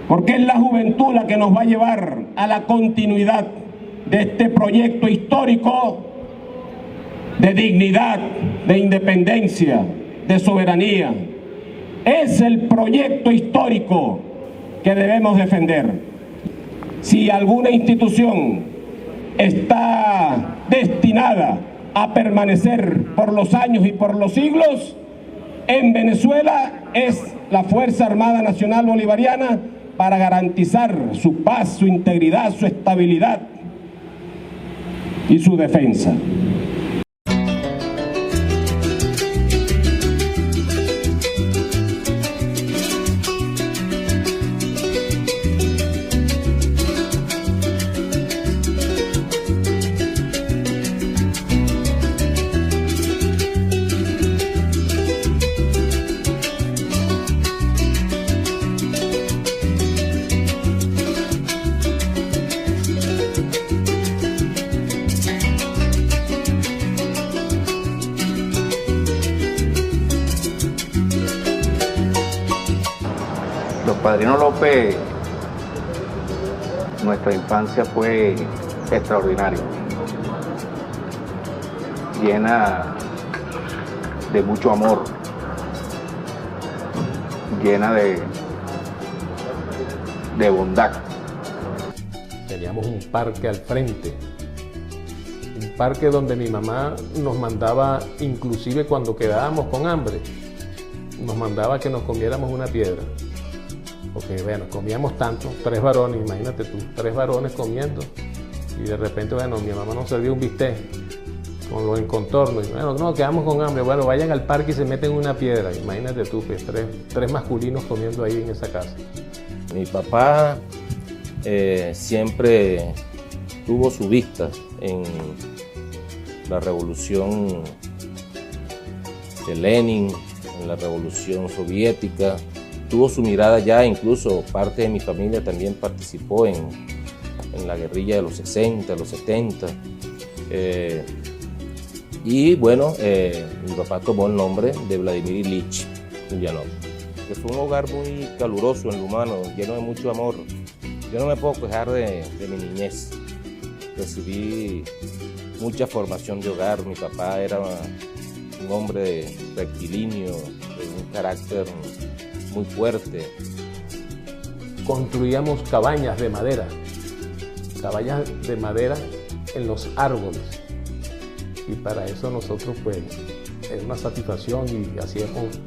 porque es la juventud la que nos va a llevar a la continuidad de este proyecto histórico de dignidad, de independencia, de soberanía. Es el proyecto histórico que debemos defender. Si alguna institución está destinada a permanecer por los años y por los siglos, en Venezuela es la Fuerza Armada Nacional Bolivariana, para garantizar su paz, su integridad, su estabilidad y su defensa. Padrino López, nuestra infancia fue extraordinaria, llena de mucho amor, llena de bondad. Teníamos un parque al frente, un parque donde mi mamá nos mandaba, inclusive cuando quedábamos con hambre, nos mandaba que nos comiéramos una piedra. Porque bueno, comíamos tanto, 3 varones, imagínate tú, 3 varones comiendo, y de repente, bueno, mi mamá nos servía un bistec con los encontornos, y bueno, no, quedamos con hambre, bueno, vayan al parque y se meten una piedra, imagínate tú, pues, tres masculinos comiendo ahí en esa casa. Mi papá siempre tuvo su vista en la revolución de Lenin, en la revolución soviética. Tuvo su mirada ya, incluso parte de mi familia también participó en la guerrilla de los 60, los 70. Y bueno, mi papá tomó el nombre de Vladimir Ilich Ulyanov, que fue un hogar muy caluroso en lo humano, lleno de mucho amor. Yo no me puedo quejar de mi niñez. Recibí mucha formación de hogar. Mi papá era un hombre rectilíneo, de un carácter muy fuerte. Construíamos cabañas de madera en los árboles, y para eso nosotros pues era una satisfacción, y hacíamos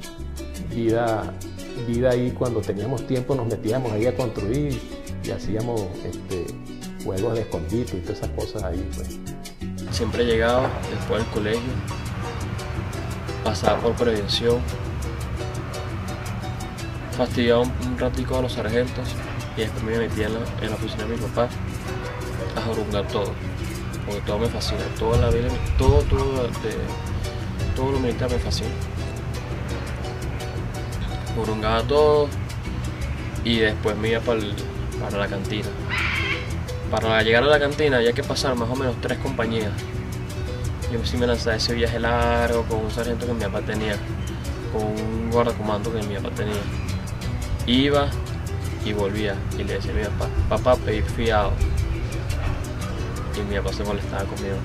vida ahí. Cuando teníamos tiempo nos metíamos ahí a construir y hacíamos juegos de escondite y todas esas cosas ahí pues. Siempre llegaba después del colegio, pasaba por prevención, fastidiaba un ratico a los sargentos, y después me metía en la oficina de mi papá a jorungar todo, porque todo me fascina, toda la vida, todo lo militar me fascina. Jorungaba todo y después me iba para la cantina. Para llegar a la cantina había que pasar más o menos 3 compañías. Yo sí me lanzaba ese viaje largo con un sargento que mi papá tenía, con un guardacomando que mi papá tenía. Iba y volvía y le decía a mi papá, papá, pedí fiado. Y mi papá se molestaba conmigo.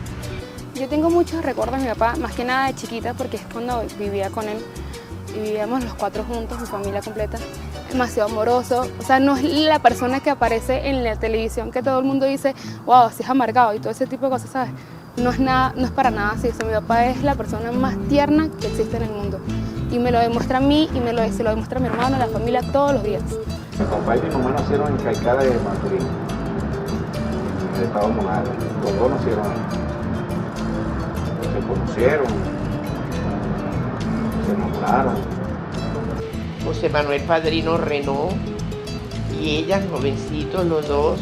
Yo tengo muchos recuerdos de mi papá, más que nada de chiquita, porque es cuando vivía con él. Y vivíamos los 4 juntos, mi familia completa. Demasiado amoroso, o sea, no es la persona que aparece en la televisión que todo el mundo dice, wow, así es amargado y todo ese tipo de cosas, ¿sabes? No es para nada así. O sea, mi papá es la persona más tierna que existe en el mundo. Y me lo demuestra a mí, y se lo demuestra a mi hermano, a la familia, todos los días. Mi papá y mi mamá nacieron en Caicara de Maturín, en el estado Monagas. Los dos nacieron ahí. Se conocieron, se enamoraron. José Manuel Padrino Renault y ella, jovencitos los dos,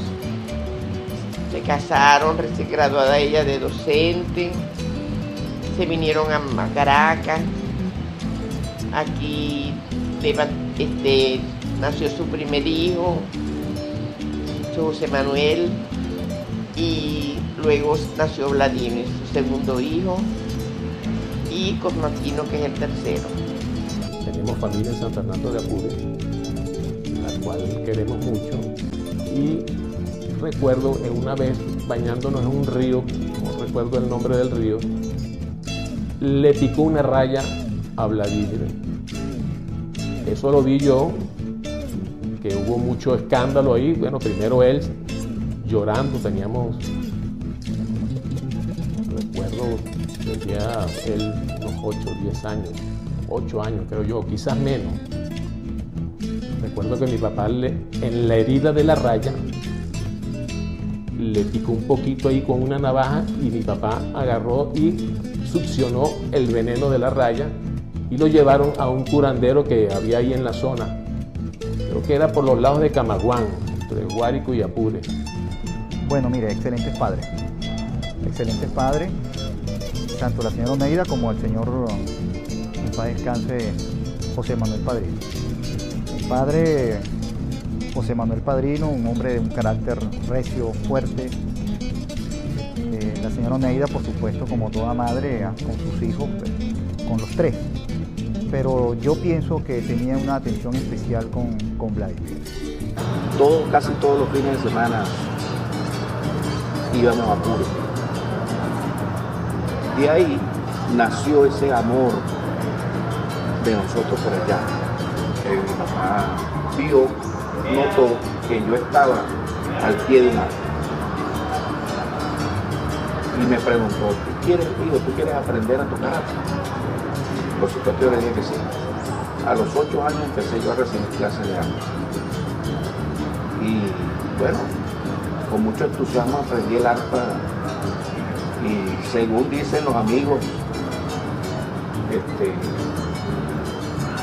se casaron, recién graduada ella de docente, se vinieron a Caracas. Aquí nació su primer hijo, José Manuel, y luego nació Vladimir, su segundo hijo, y Cosmatino, que es el tercero. Teníamos familia en San Fernando de Apure, la cual queremos mucho. Y recuerdo una vez bañándonos en un río, no recuerdo el nombre del río, le picó una raya a Vladimir. Eso lo vi yo, que hubo mucho escándalo ahí. Bueno, primero él llorando, teníamos, recuerdo, tenía él unos 8 o 10 años, 8 años creo yo, quizás menos. Recuerdo que mi papá en la herida de la raya le picó un poquito ahí con una navaja y mi papá agarró y succionó el veneno de la raya y lo llevaron a un curandero que había ahí en la zona. Creo que era por los lados de Camaguán, entre Guárico y Apure. Bueno, mire, excelentes padres. Excelentes padres, tanto la señora Oneida como el señor, en paz descanse, José Manuel Padrino. Mi padre, José Manuel Padrino, un hombre de un carácter recio, fuerte. La señora Oneida, por supuesto, como toda madre, con sus hijos, pues, con los 3. Pero yo pienso que tenía una atención especial con Vladimir. Casi todos los fines de semana íbamos a Apure. De ahí nació ese amor de nosotros por allá. Mi papá notó que yo estaba al pie de un árbol y me preguntó, ¿tú quieres aprender a tocar arpa? Por supuesto yo le dije que sí. A los 8 años empecé yo a recibir clases de arpa. Y bueno, con mucho entusiasmo aprendí el arpa y según dicen los amigos,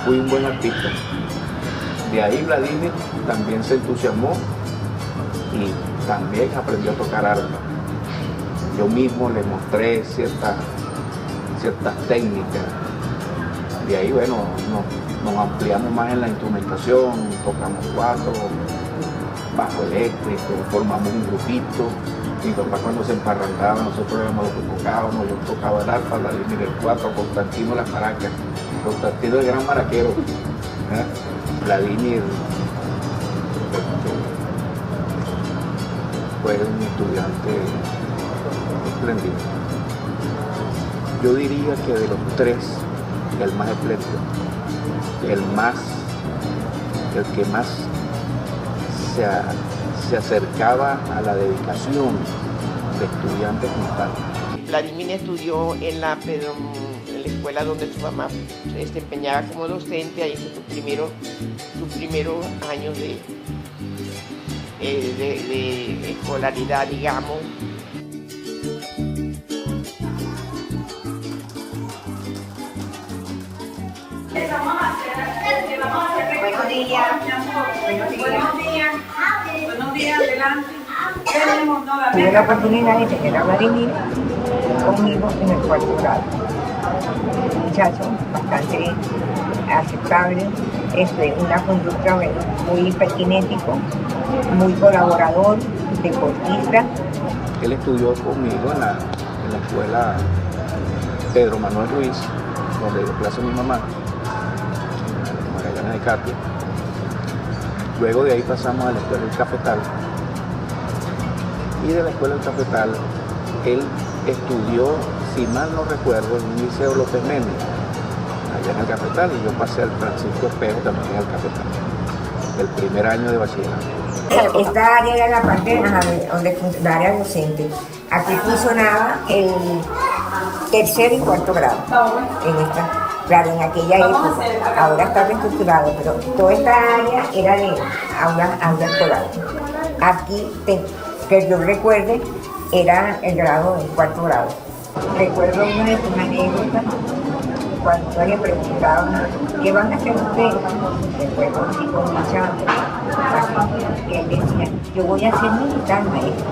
fui un buen artista. De ahí Vladimir también se entusiasmó y también aprendió a tocar arpa. Yo mismo le mostré ciertas técnicas. De ahí, bueno, nos ampliamos más en la instrumentación, tocamos 4, bajo eléctrico, formamos un grupito. Mi papá cuando se emparrandaba, nosotros éramos los que tocábamos, yo tocaba el arpa, Vladimir el 4, Constantino las maracas, Constantino el gran maraquero, Vladimir fue un estudiante espléndido. Yo diría que de los 3, el más espléndido, el que más se acercaba a la dedicación de estudiantes como tal. Vladimir estudió en la escuela donde su mamá se desempeñaba como docente. Ahí fue sus primeros años de escolaridad, digamos. Buenos días. Buenos días, adelante. Tuve la oportunidad de tener a Vladimir conmigo en el 4º grado. Un muchacho bastante aceptable, una conducta muy pertinético, muy colaborador, deportista. Él estudió conmigo en la escuela Pedro Manuel Ruiz, donde dio clase mi mamá, en Magallanes de Carpio. Luego de ahí pasamos a la escuela del Cafetal. Y de la escuela del Cafetal, él estudió, si mal no recuerdo, en el Liceo López Méndez, allá en el Cafetal, y yo pasé al Francisco Espejo también en el Cafetal, el primer año de bachillerato. Esta área era la parte donde la área docente. Aquí funcionaba el 3º y 4º grado. Claro, en aquella época, ahora está reestructurado, pero toda esta área era de aula escolar. Aquí, que yo recuerde, era el grado del 4º grado. Recuerdo una anécdota, cuando yo le preguntaba, ¿qué van a hacer ustedes? Recuerdo así con mucha paciencia, y él decía, yo voy a ser militar, maestro.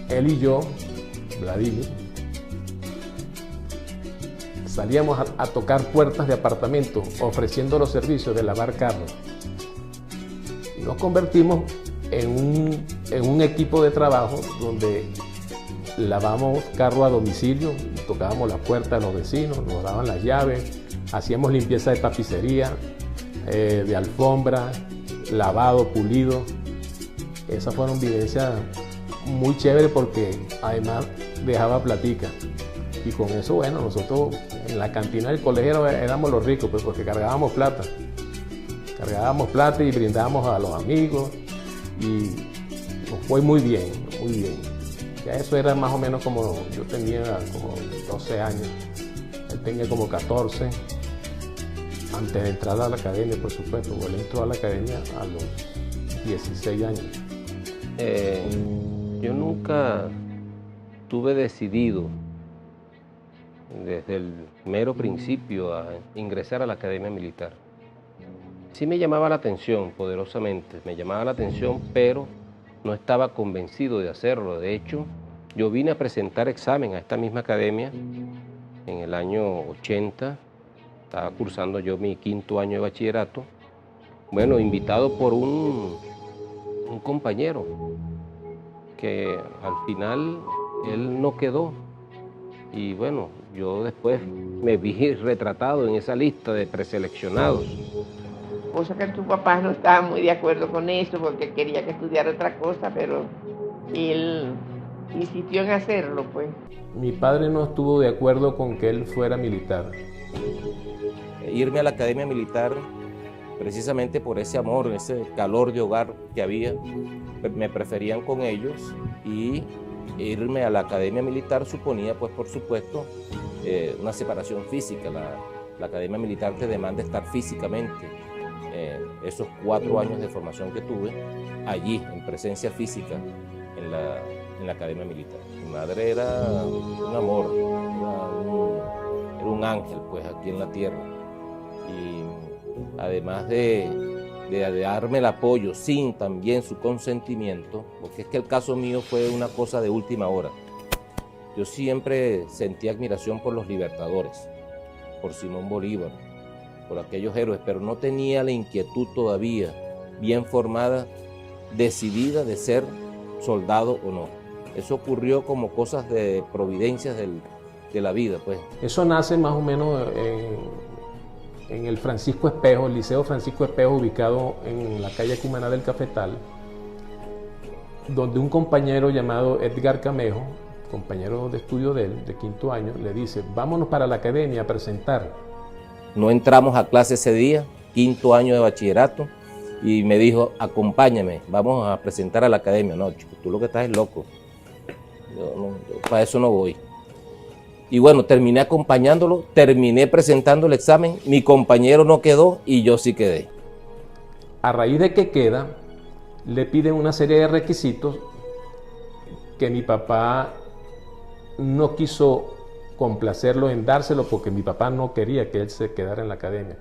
Él y yo, Vladimir, salíamos a tocar puertas de apartamentos ofreciendo los servicios de lavar carros. Nos convertimos en un equipo de trabajo donde lavamos carros a domicilio, tocábamos las puertas de los vecinos, nos daban las llaves, Hacíamos limpieza de tapicería, de alfombra, lavado, pulido. Esas fueron vivencias muy chéveres porque además dejaba platica. Y con eso, bueno, nosotros en la cantina del colegio éramos los ricos, pues, porque cargábamos plata. Cargábamos plata y brindábamos a los amigos y nos fue muy bien, muy bien. Ya eso era más o menos como, yo tenía como 12 años, él tenía como 14, antes de entrar a la academia, por supuesto, porque él entró a la academia a los 16 años. Yo nunca tuve decidido desde el mero principio a ingresar a la academia militar. Sí me llamaba la atención poderosamente, me llamaba la atención, pero no estaba convencido de hacerlo. De hecho, yo vine a presentar examen a esta misma academia en el año 80, estaba cursando yo mi 5º año de bachillerato, bueno, invitado por un compañero que al final él no quedó. Y bueno, yo después me vi retratado en esa lista de preseleccionados. Cosa que tu papá no estaba muy de acuerdo con eso porque quería que estudiara otra cosa, pero él insistió en hacerlo, pues. Mi padre no estuvo de acuerdo con que él fuera militar. Irme a la academia militar, precisamente por ese amor, ese calor de hogar que había, me preferían con ellos, y irme a la academia militar suponía, pues por supuesto, una separación física. La academia militar te demanda estar físicamente. Esos 4 años de formación que tuve allí, en presencia física, en la academia militar. Mi madre era un amor, era un ángel, pues, aquí en la tierra. Y además de darme el apoyo sin también su consentimiento, porque es que el caso mío fue una cosa de última hora. Yo siempre sentí admiración por los libertadores, por Simón Bolívar, por aquellos héroes, pero no tenía la inquietud todavía bien formada, decidida de ser soldado o no. Eso ocurrió como cosas de providencias de la vida, pues. Eso nace más o menos en el Francisco Espejo, el Liceo Francisco Espejo, ubicado en la calle Cumaná del Cafetal, donde un compañero llamado Edgar Camejo, compañero de estudio de él, de 5º año, le dice: vámonos para la academia a presentar. No entramos a clase ese día, 5º año de bachillerato, y me dijo: acompáñame, vamos a presentar a la academia. No, chico, tú lo que estás es loco, yo para eso no voy. Y bueno, terminé acompañándolo, terminé presentando el examen, mi compañero no quedó y yo sí quedé. A raíz de que queda, le piden una serie de requisitos que mi papá no quiso complacerlo en dárselo, porque mi papá no quería que él se quedara en la academia.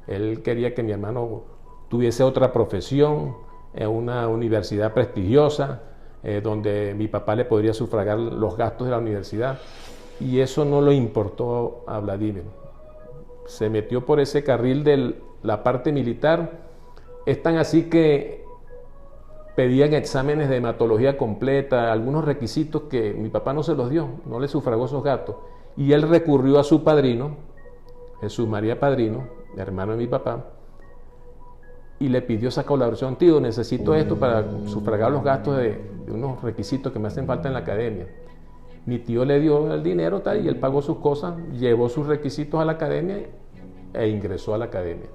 Él quería que mi hermano tuviese otra profesión en una universidad prestigiosa, donde mi papá le podría sufragar los gastos de la universidad, y eso no le importó a Vladimir. Se metió por ese carril de la parte militar. Es tan así que pedían exámenes de hematología completa, algunos requisitos que mi papá no se los dio, no le sufragó esos gastos. Y él recurrió a su padrino, Jesús María Padrino, hermano de mi papá, y le pidió esa colaboración: tío, necesito esto para sufragar los gastos de unos requisitos que me hacen falta en la academia. Mi tío le dio el dinero, tal, y él pagó sus cosas, llevó sus requisitos a la academia e ingresó a la academia.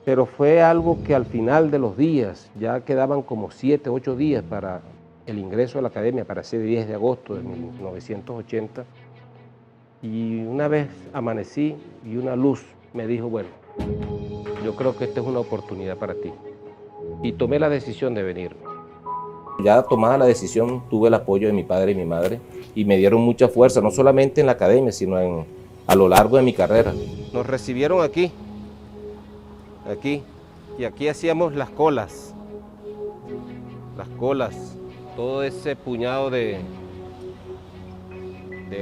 Pero fue algo que al final de los días, ya quedaban como 7, 8 días para el ingreso a la academia, para ese 10 de agosto de 1980, y una vez amanecí y una luz me dijo: bueno, yo creo que esta es una oportunidad para ti. Y tomé la decisión de venir. Ya tomada la decisión, tuve el apoyo de mi padre y mi madre, y me dieron mucha fuerza, no solamente en la academia, sino a lo largo de mi carrera. Nos recibieron aquí, y aquí hacíamos las colas, todo ese puñado de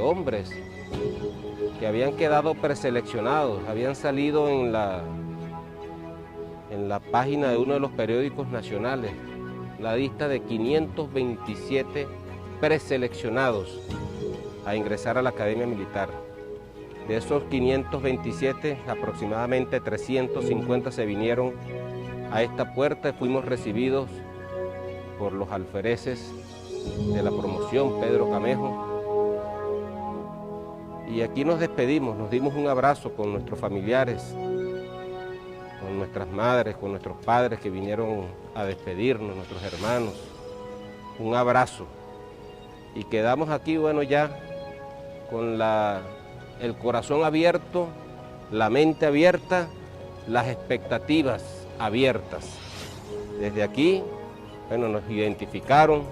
hombres que habían quedado preseleccionados, habían salido en la página de uno de los periódicos nacionales, la lista de 527 preseleccionados a ingresar a la academia militar. De esos 527, aproximadamente 350 se vinieron a esta puerta y fuimos recibidos por los alfereces de la promoción, Pedro Camejo. Y aquí nos despedimos, nos dimos un abrazo con nuestros familiares, con nuestras madres, con nuestros padres que vinieron a despedirnos, nuestros hermanos. Un abrazo. Y quedamos aquí, bueno, ya con el corazón abierto, la mente abierta, las expectativas abiertas. Desde aquí, bueno, nos identificaron,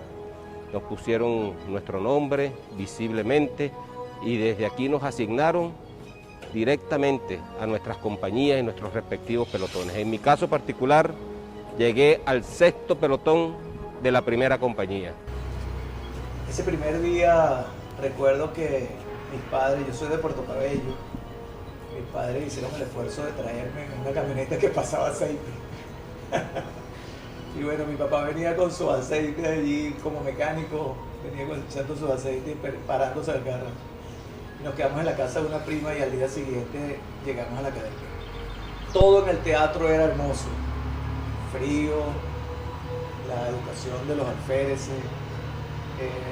nos pusieron nuestro nombre visiblemente y desde aquí nos asignaron directamente a nuestras compañías y nuestros respectivos pelotones. En mi caso particular, llegué al 6º pelotón de la primera compañía. Ese primer día recuerdo que mis padres, yo soy de Puerto Cabello, mis padres hicieron el esfuerzo de traerme en una camioneta que pasaba aceite. Y bueno, mi papá venía con su aceite allí como mecánico, venía echando su aceite y parándose al carro. Y nos quedamos en la casa de una prima y al día siguiente llegamos a la academia. Todo en el teatro era hermoso, frío, la educación de los alféreces,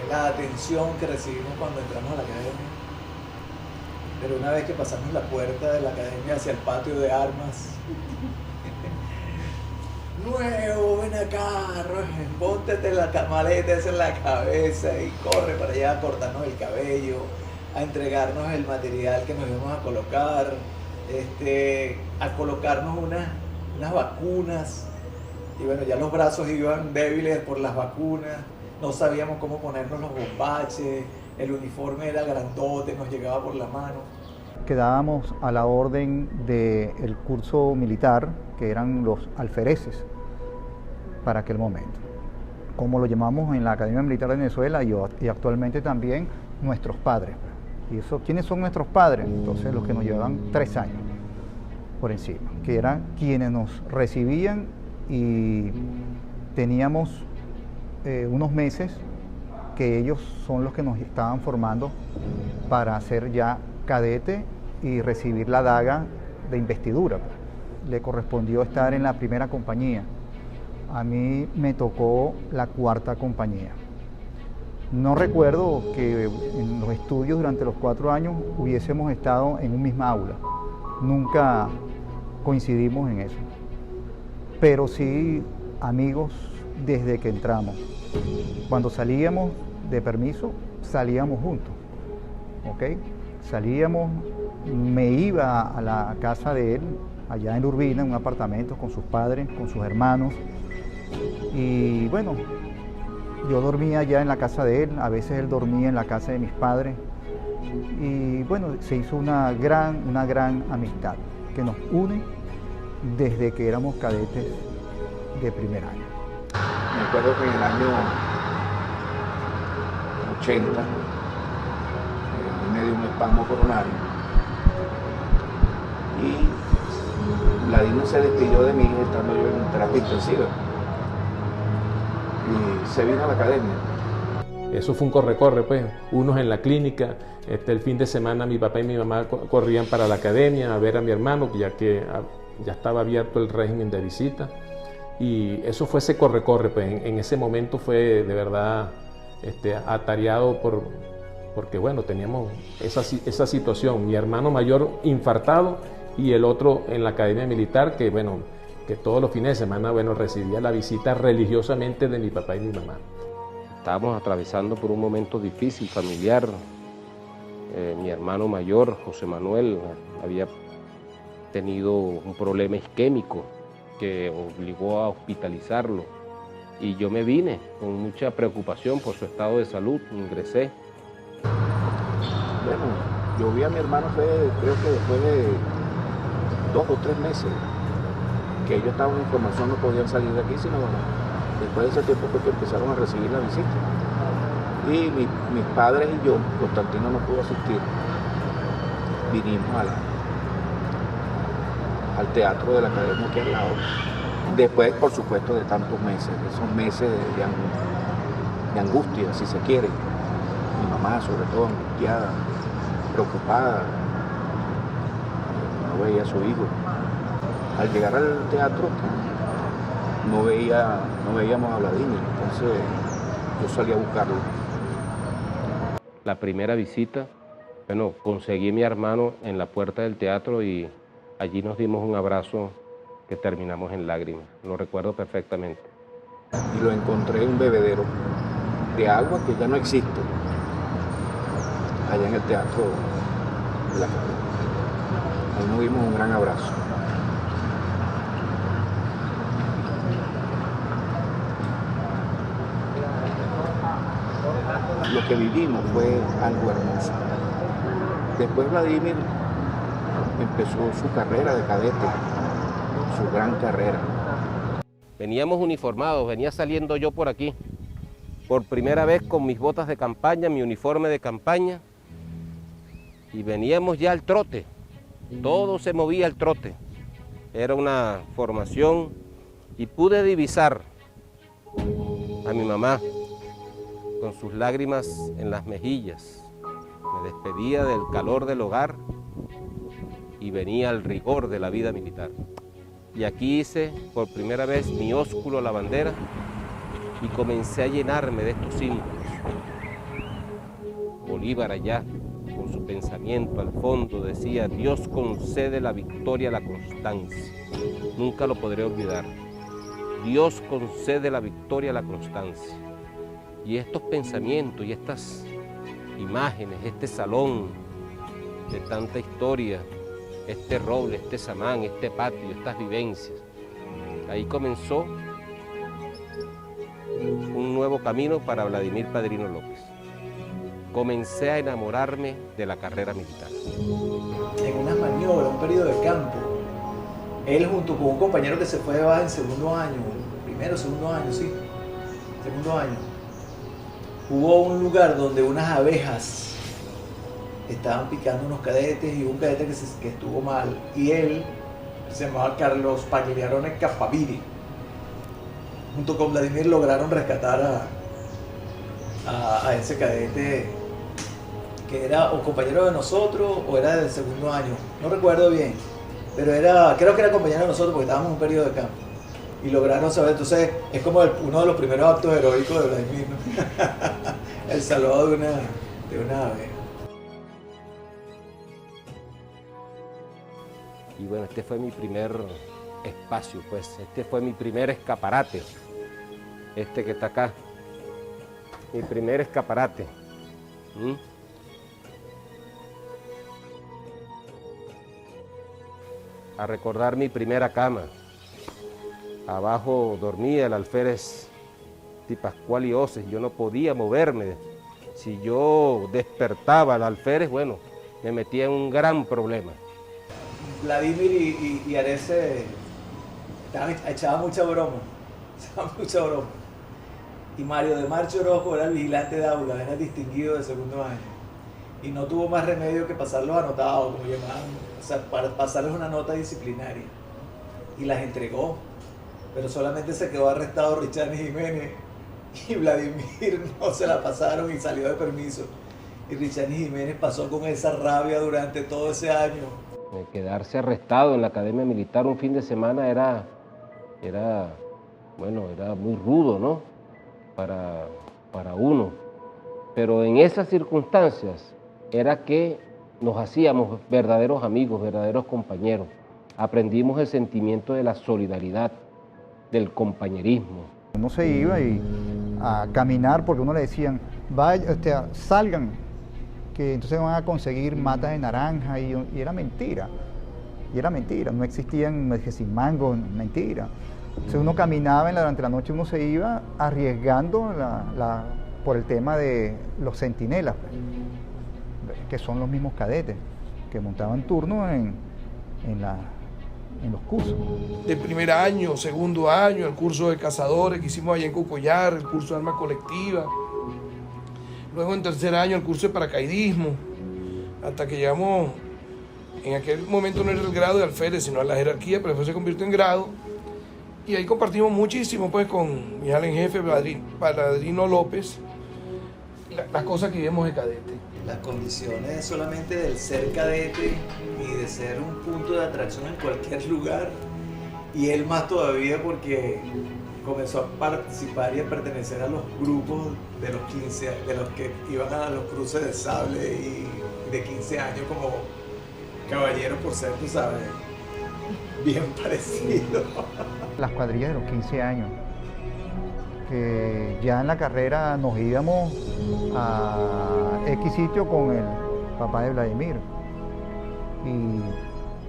la atención que recibimos cuando entramos a la academia. Pero una vez que pasamos la puerta de la academia hacia el patio de armas, nuevo, ven acá, póntete la maleta esa en la cabeza y corre para allá a cortarnos el cabello, a entregarnos el material que nos íbamos a colocar, a colocarnos unas vacunas. Y bueno, ya los brazos iban débiles por las vacunas, no sabíamos cómo ponernos los bombaches, el uniforme era grandote, nos llegaba por la mano. Quedábamos a la orden del curso militar, que eran los alfereces para aquel momento, como lo llamamos en la Academia Militar de Venezuela y actualmente también nuestros padres. ¿Y eso quiénes son nuestros padres? Entonces los que nos llevaban 3 años por encima, que eran quienes nos recibían y teníamos unos meses que ellos son los que nos estaban formando para ser ya cadete y recibir la daga de investidura. Le correspondió estar en la primera compañía. A mí me tocó la 4ª compañía. No recuerdo que en los estudios durante los 4 años hubiésemos estado en un misma aula. Nunca coincidimos en eso. Pero sí amigos desde que entramos. Cuando salíamos de permiso, salíamos juntos. ¿Ok? Salíamos, me iba a la casa de él, allá en Urbina, en un apartamento con sus padres, con sus hermanos. Y bueno, yo dormía allá en la casa de él, a veces él dormía en la casa de mis padres. Y bueno, se hizo una gran amistad que nos une desde que éramos cadetes de primer año. Me acuerdo que en el año 80 me dio un espasmo coronario y Vladimir se despidió de mí estando yo en terapia intensiva y se vino a la academia. Eso fue un corre-corre, pues, unos en la clínica, el fin de semana mi papá y mi mamá corrían para la academia a ver a mi hermano, ya que ya estaba abierto el régimen de visita. Y eso fue ese corre-corre, pues en ese momento fue de verdad atareado porque bueno, teníamos esa situación, mi hermano mayor infartado y el otro en la academia militar que bueno, que todos los fines de semana bueno, recibía la visita religiosamente de mi papá y mi mamá. Estábamos atravesando por un momento difícil, familiar. Mi hermano mayor, José Manuel, había tenido un problema isquémico que obligó a hospitalizarlo y yo me vine con mucha preocupación por su estado de salud, ingresé. Bueno, yo vi a mi hermano creo que después de 2 o 3 meses que ellos estaban en formación, no podían salir de aquí, sino después de ese tiempo fue que empezaron a recibir la visita. Y mis padres y yo, Constantino no pudo asistir, vinimos al teatro de la academia que es al lado. Después, por supuesto, de tantos meses, esos meses de angustia, si se quiere. Mi mamá, sobre todo, angustiada, preocupada, no veía a su hijo. Al llegar al teatro no veíamos a Vladimir, entonces yo salí a buscarlo. La primera visita, bueno, conseguí a mi hermano en la puerta del teatro y allí nos dimos un abrazo que terminamos en lágrimas, lo recuerdo perfectamente. Y lo encontré en un bebedero de agua que ya no existe, allá en el teatro de la Capilla. Ahí nos dimos un gran abrazo. Lo que vivimos fue algo hermoso. Después Vladimir empezó su carrera de cadete, su gran carrera. Veníamos uniformados, venía saliendo yo por aquí, por primera vez con mis botas de campaña, mi uniforme de campaña, y veníamos ya al trote, todo se movía al trote. Era una formación y pude divisar a mi mamá con sus lágrimas en las mejillas. Me despedía del calor del hogar y venía al rigor de la vida militar. Y aquí hice por primera vez mi ósculo a la bandera y comencé a llenarme de estos símbolos. Bolívar allá, con su pensamiento al fondo, decía: Dios concede la victoria a la constancia. Nunca lo podré olvidar. Dios concede la victoria a la constancia. Y estos pensamientos y estas imágenes, este salón de tanta historia, este roble, este samán, este patio, estas vivencias, ahí comenzó un nuevo camino para Vladimir Padrino López. Comencé a enamorarme de la carrera militar. En una maniobra, un periodo de campo, él junto con un compañero que se fue de baja en segundo año, segundo año, hubo un lugar donde unas abejas estaban picando unos cadetes y un cadete que estuvo mal, y él se llamaba Carlos Pagliarone Capaviri. Junto con Vladimir lograron rescatar a ese cadete que era o compañero de nosotros o era del segundo año, no recuerdo bien, pero creo que era compañero de nosotros porque estábamos en un periodo de campo. Y lograron saber, entonces es como uno de los primeros actos heroicos de Vladimir, ¿no? El saludo de una abeja. Y bueno, este fue mi primer espacio, pues, este fue mi primer escaparate, este que está acá, mi primer escaparate. A recordar mi primera cama. Abajo dormía el alférez Di Pascual y Oces, yo no podía moverme. Si yo despertaba al alférez, bueno, me metía en un gran problema. Vladimir y Arese echaban mucha broma, Y Mario de Marcho Orojo era el vigilante de aula, era el distinguido de segundo año. Y no tuvo más remedio que pasar los anotados, como llamaban, o sea, para pasarles una nota disciplinaria. Y las entregó, pero solamente se quedó arrestado Richani Jiménez y Vladimir no se la pasaron y salió de permiso. Y Richani Jiménez pasó con esa rabia durante todo ese año. Quedarse arrestado en la Academia Militar un fin de semana era muy rudo, ¿no? Para uno. Pero en esas circunstancias era que nos hacíamos verdaderos amigos, verdaderos compañeros. Aprendimos el sentimiento de la solidaridad, del compañerismo. Uno se iba a caminar porque uno le decían, salgan, que entonces van a conseguir matas de naranja, y era mentira. No existían mango, mentira. Entonces uno caminaba durante la noche, uno se iba arriesgando por el tema de los centinelas, que son los mismos cadetes que montaban turno en los cursos. De primer año, segundo año, el curso de cazadores que hicimos allá en Cocollar, el curso de armas colectivas. Luego en tercer año el curso de paracaidismo, hasta que llegamos, en aquel momento no era el grado de alférez, sino a la jerarquía, pero después se convirtió en grado. Y ahí compartimos muchísimo pues con mi general en jefe, Padrino López, las cosas que vivimos de cadete. las condiciones solamente del ser cadete y de ser un punto de atracción en cualquier lugar, y él más todavía porque comenzó a participar y a pertenecer a los grupos de los 15, de los que iban a los cruces de sable y de 15 años como caballeros, por ser, tú sabes, bien parecido. Las cuadrillas de los 15 años, que ya en la carrera nos íbamos a X sitio con el papá de Vladimir y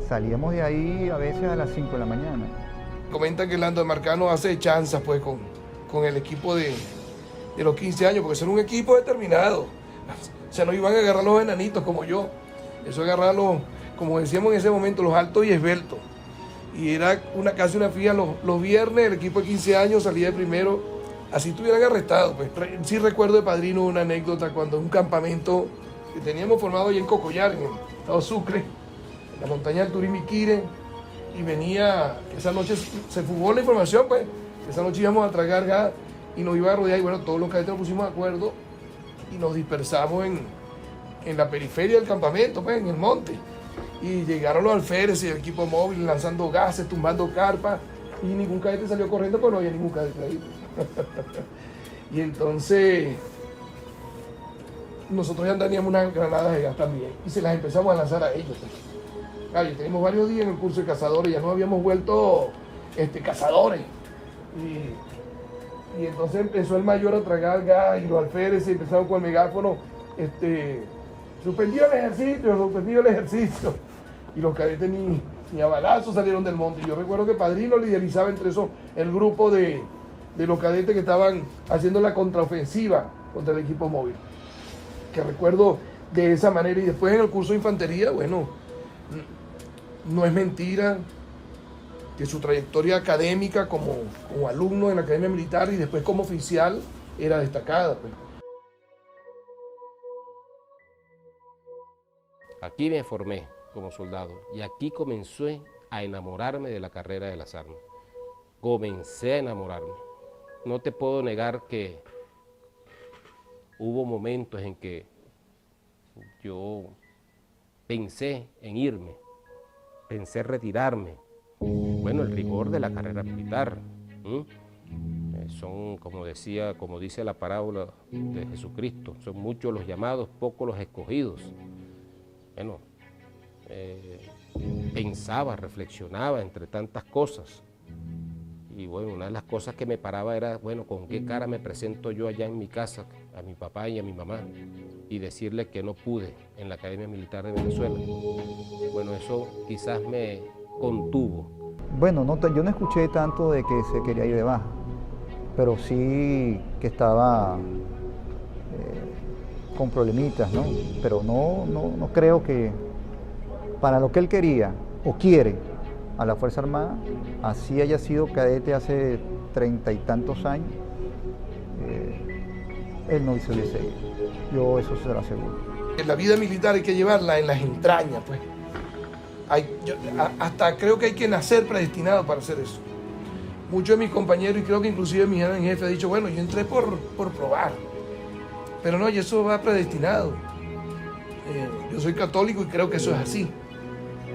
salíamos de ahí a veces a las 5 de la mañana. Comentan que Lando de Marcano hace chanzas pues con el equipo de los 15 años, porque era un equipo determinado. O sea, no iban a agarrar los enanitos como yo, eso agarrarlos, como decíamos en ese momento, los altos y esbeltos. Y era casi una fila los viernes, el equipo de 15 años salía de primero, así estuvieran arrestados. Pues sí recuerdo de padrino una anécdota cuando en un campamento que teníamos formado allá en Cocollar, en el estado Sucre, en la montaña del Turimiquire, y venía, esa noche se fugó la información, pues, esa noche íbamos a tragar gas y nos iba a rodear, y bueno, todos los cadetes nos pusimos de acuerdo y nos dispersamos en la periferia del campamento, pues, en el monte. Y llegaron los alférezes y el equipo móvil lanzando gases, tumbando carpas, y ningún cadete salió corriendo, pues no había ningún cadete ahí. Y entonces nosotros ya teníamos unas granadas de gas también, y se las empezamos a lanzar a ellos. Claro, tenemos varios días en el curso de cazadores, ya nos habíamos vuelto cazadores. Y entonces empezó el mayor a tragar gas y los alférezes empezaron con el megáfono, suspendido el ejército. Y los cadetes ni a balazos salieron del monte. Y yo recuerdo que Padrino liderizaba entre eso el grupo de los cadetes que estaban haciendo la contraofensiva contra el equipo móvil. Que recuerdo de esa manera. Y después en el curso de infantería, bueno, no es mentira que su trayectoria académica como alumno en la Academia Militar y después como oficial era destacada. Pues. Aquí me formé como soldado y aquí comencé a enamorarme de la carrera de las armas. Comencé a enamorarme. No te puedo negar que hubo momentos en que yo pensé en irme, pensé en retirarme. Bueno, el rigor de la carrera militar. Son, como dice la parábola de Jesucristo, son muchos los llamados, pocos los escogidos. Bueno, pensaba, reflexionaba entre tantas cosas. Y bueno, una de las cosas que me paraba era, bueno, ¿con qué cara me presento yo allá en mi casa a mi papá y a mi mamá? Y decirle que no pude en la Academia Militar de Venezuela. Bueno, eso quizás me contuvo. Bueno, yo no escuché tanto de que se quería ir de baja, pero sí que estaba con problemitas, ¿no? Pero no creo que para lo que él quería o quiere a la Fuerza Armada, así haya sido cadete hace 30 y tantos años, él no se hubiese ido. Yo eso se lo aseguro. La vida militar hay que llevarla en las entrañas, pues. Hasta creo que hay que nacer predestinado para hacer eso. Muchos de mis compañeros, y creo que inclusive mi jefe ha dicho, bueno, yo entré por probar. Pero no, y eso va predestinado. Yo soy católico y creo que eso es así.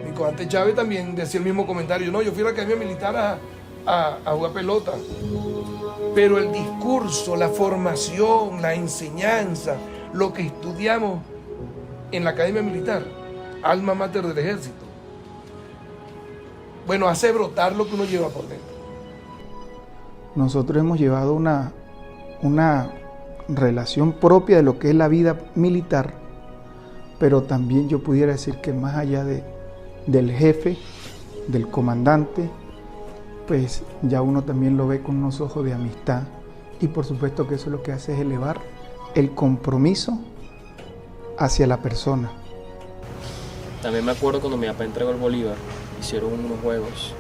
Mi comandante Chávez también decía el mismo comentario. No, yo fui a la Academia Militar a jugar pelota. Pero el discurso, la formación, la enseñanza, lo que estudiamos en la Academia Militar, alma mater del ejército, bueno, hace brotar lo que uno lleva por dentro. Nosotros hemos llevado una relación propia de lo que es la vida militar, pero también yo pudiera decir que más allá del jefe, del comandante, pues ya uno también lo ve con unos ojos de amistad, y por supuesto que eso lo que hace es elevar el compromiso hacia la persona. También me acuerdo cuando mi papá entregó el Bolívar, hicieron unos juegos,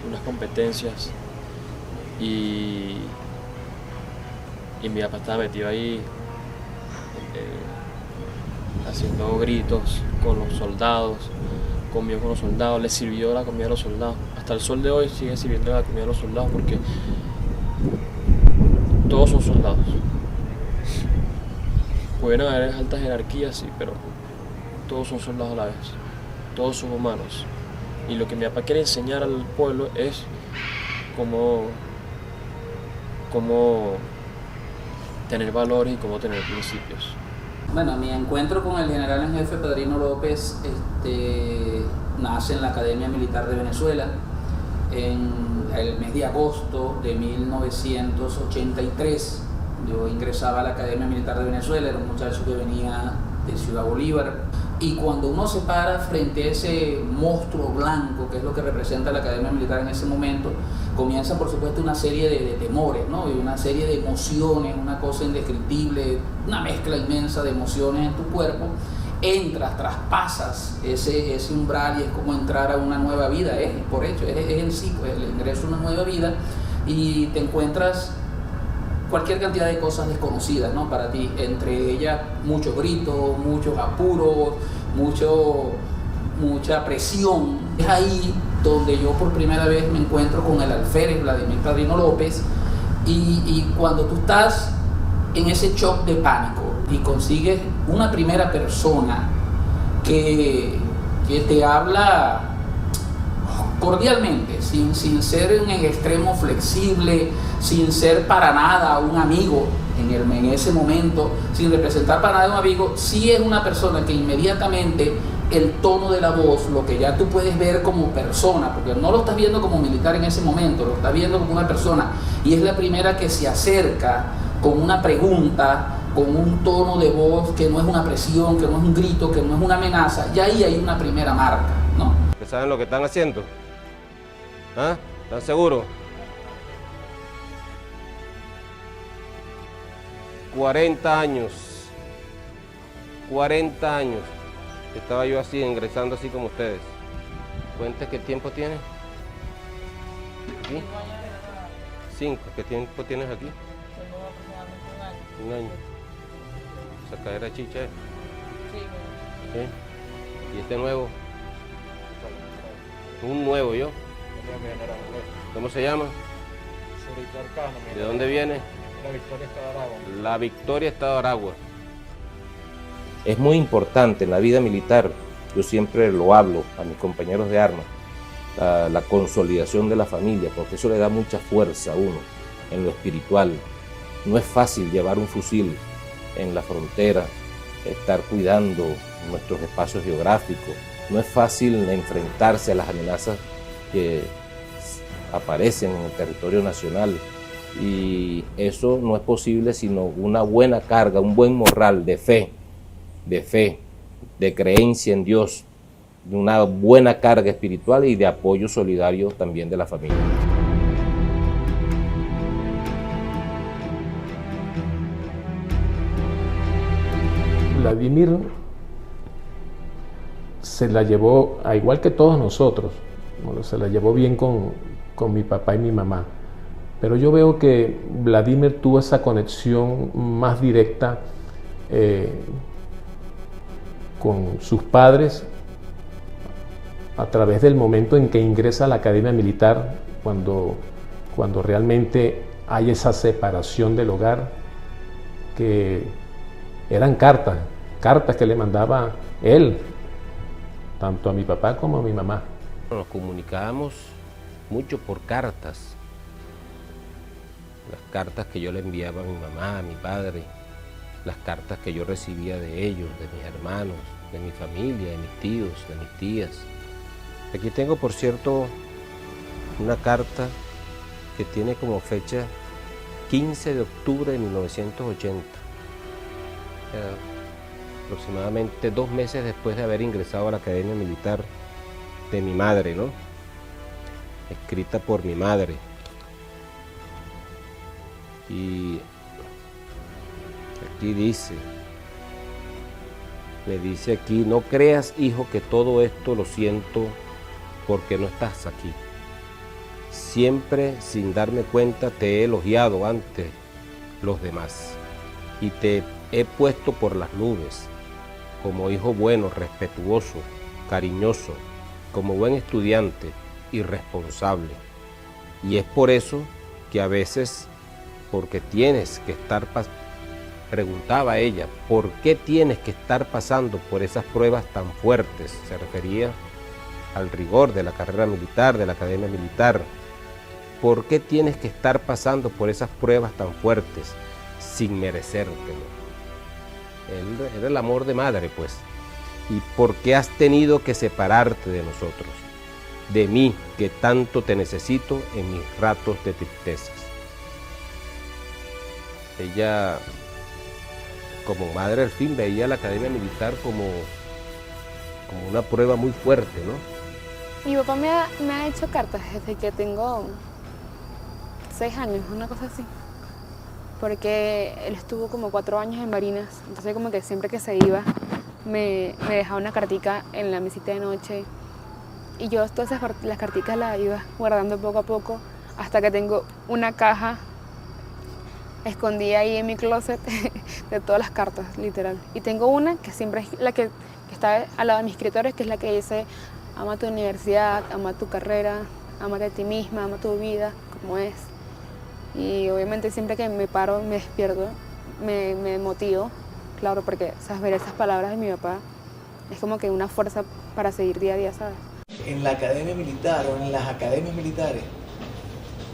unas competencias, y mi papá estaba metido ahí haciendo gritos con los soldados, comió con los soldados, le sirvió la comida a los soldados. Hasta el sol de hoy sigue sirviendo la comida a los soldados porque todos son soldados. Pueden haber altas jerarquías, sí, pero todos son soldados a la vez, todos son humanos. Y lo que mi papá quiere enseñar al pueblo es cómo tener valores y cómo tener principios. Bueno, mi encuentro con el general en jefe Padrino López nace en la Academia Militar de Venezuela en el mes de agosto de 1983. Yo ingresaba a la Academia Militar de Venezuela, era un muchacho que venía de Ciudad Bolívar, y cuando uno se para frente a ese monstruo blanco, que es lo que representa la Academia Militar en ese momento, comienza por supuesto una serie de temores, ¿no? Y una serie de emociones, una cosa indescriptible, una mezcla inmensa de emociones en tu cuerpo. Entras, traspasas ese umbral y es como entrar a una nueva vida, es por hecho, es en sí, pues, el ingreso a una nueva vida, y te encuentras cualquier cantidad de cosas desconocidas, ¿no? Para ti, entre ellas muchos gritos, muchos apuros, mucha presión. Es ahí donde yo por primera vez me encuentro con el alférez Vladimir Padrino López, y cuando tú estás en ese shock de pánico y consigues una primera persona que te habla cordialmente, sin ser en el extremo flexible, sin ser para nada un amigo en ese momento, sin representar para nada un amigo, sí es una persona que inmediatamente el tono de la voz, lo que ya tú puedes ver como persona, porque no lo estás viendo como militar en ese momento, lo estás viendo como una persona, y es la primera que se acerca con una pregunta, con un tono de voz que no es una presión, que no es un grito, que no es una amenaza, y ahí hay una primera marca, ¿no? ¿Saben lo que están haciendo? ¿Ah? ¿Están seguros? 40 años estaba yo así, ingresando así como ustedes. ¿Cuenta qué tiempo tienes? ¿Aquí? 5. ¿Qué tiempo tienes aquí? Tengo aproximadamente Un año. ¿Sacadera chicha? Sí. ¿Y este nuevo? Un nuevo yo. ¿Cómo se llama? ¿De dónde viene? La Victoria, Estado de Aragua. La Victoria, Estado de Aragua. Es muy importante en la vida militar, yo siempre lo hablo a mis compañeros de armas, la consolidación de la familia, porque eso le da mucha fuerza a uno en lo espiritual. No es fácil llevar un fusil en la frontera, estar cuidando nuestros espacios geográficos. No es fácil enfrentarse a las amenazas que aparecen en el territorio nacional, y eso no es posible sino una buena carga, un buen moral de fe, de creencia en Dios, de una buena carga espiritual y de apoyo solidario también de la familia. Vladimir se la llevó, a igual que todos nosotros, bueno, se la llevó bien con mi papá y mi mamá, pero yo veo que Vladimir tuvo esa conexión más directa con sus padres a través del momento en que ingresa a la Academia Militar, cuando realmente hay esa separación del hogar, que eran cartas que le mandaba él, tanto a mi papá como a mi mamá. Nos comunicábamos mucho por cartas, las cartas que yo le enviaba a mi mamá, a mi padre, las cartas que yo recibía de ellos, de mis hermanos, de mi familia, de mis tíos, de mis tías. Aquí tengo, por cierto, una carta que tiene como fecha 15 de octubre de 1980, aproximadamente 2 meses después de haber ingresado a la Academia Militar, de mi madre, ¿no? Escrita por mi madre. Y aquí dice, me dice aquí: no creas, hijo, que todo esto lo siento porque no estás aquí. Siempre, sin darme cuenta, te he elogiado ante los demás y te he puesto por las nubes como hijo bueno, respetuoso, cariñoso, como buen estudiante y responsable. Y es por eso que a veces, porque tienes que estar preguntaba a ella, ¿por qué tienes que estar pasando por esas pruebas tan fuertes? Se refería al rigor de la carrera militar, de la academia militar. ¿Por qué tienes que estar pasando por esas pruebas tan fuertes sin merecértelo? Era el amor de madre, pues. ¿Y por qué has tenido que separarte de nosotros? De mí, que tanto te necesito en mis ratos de tristezas. Ella, como madre al fin, veía la academia militar como una prueba muy fuerte, ¿no? Mi papá me ha hecho cartas desde que tengo 6 años, una cosa así. Porque él estuvo como 4 años en Marinas, entonces como que siempre que se iba me dejaba una cartica en la mesita de noche. Y yo todas las carticas las iba guardando poco a poco hasta que tengo una caja escondida ahí en mi closet de todas las cartas, literal. Y tengo una que siempre es la que está al lado de mis escritorios, que es la que dice: ama tu universidad, ama tu carrera, ámate a ti misma, ama tu vida como es. Y obviamente siempre que me paro, me despierto, me motivo, claro, porque ver esas palabras de mi papá es como que una fuerza para seguir día a día, ¿sabes? En la academia militar o en las academias militares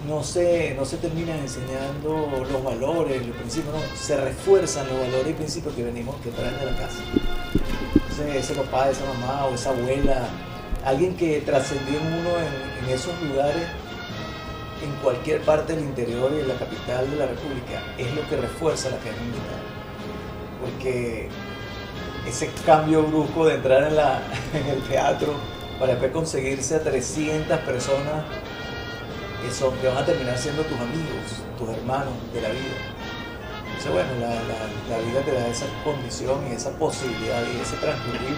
no se terminan enseñando los valores, los principios, no, se refuerzan los valores y principios que traen de la casa. Entonces ese papá, esa mamá o esa abuela, alguien que trascendió en uno en esos lugares, en cualquier parte del interior y de la capital de la República, es lo que refuerza la academia militar. Porque ese cambio brusco de entrar en el teatro para después conseguirse a 300 personas que van a terminar siendo tus amigos, tus hermanos de la vida. Entonces, bueno, la vida te da esa condición y esa posibilidad y ese transcurrir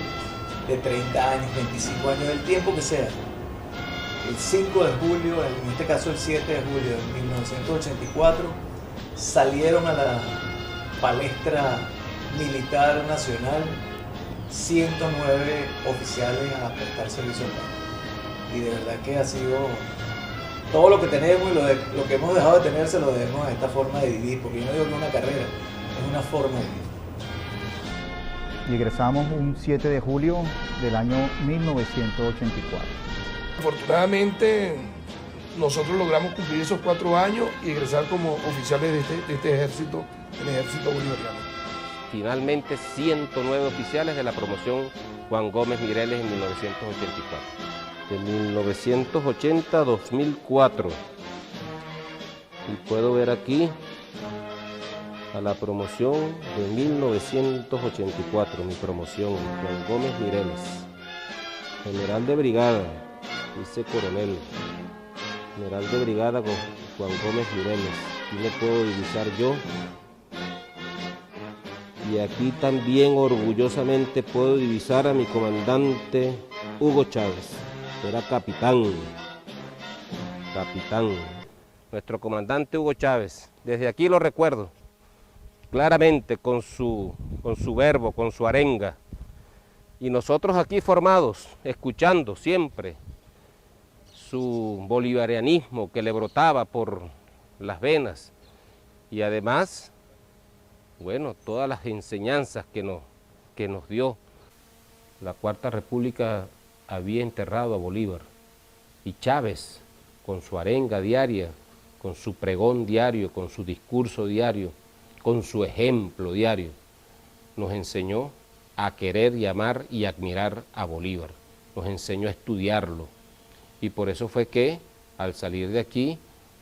de 30 años, 25 años, del tiempo que sea. El 5 de julio, en este caso el 7 de julio de 1984, salieron a la palestra militar nacional 109 oficiales a prestar servicio al país. Y de verdad que ha sido todo lo que tenemos y lo que hemos dejado de tener, se lo debemos a esta forma de vivir, porque yo no digo que es una carrera, es una forma de vivir. Y egresamos un 7 de julio del año 1984. Afortunadamente, nosotros logramos cumplir esos 4 años y egresar como oficiales de este ejército, el ejército bolivariano. Finalmente, 109 oficiales de la promoción Juan Gómez Mireles en 1984. De 1980 a 2004. Y puedo ver aquí a la promoción de 1984, mi promoción, Juan Gómez Mireles. General de brigada, dice coronel. General de brigada con Juan Gómez Mireles. Aquí me puedo divisar yo. Y aquí también orgullosamente puedo divisar a mi comandante Hugo Chávez. Era capitán. Nuestro comandante Hugo Chávez. Desde aquí lo recuerdo claramente con su verbo, con su arenga. Y nosotros aquí formados, escuchando siempre su bolivarianismo que le brotaba por las venas. Y además, bueno, todas las enseñanzas que nos dio. La Cuarta República había enterrado a Bolívar y Chávez, con su arenga diaria, con su pregón diario, con su discurso diario, con su ejemplo diario, nos enseñó a querer y amar y admirar a Bolívar, nos enseñó a estudiarlo. Y por eso fue que, al salir de aquí,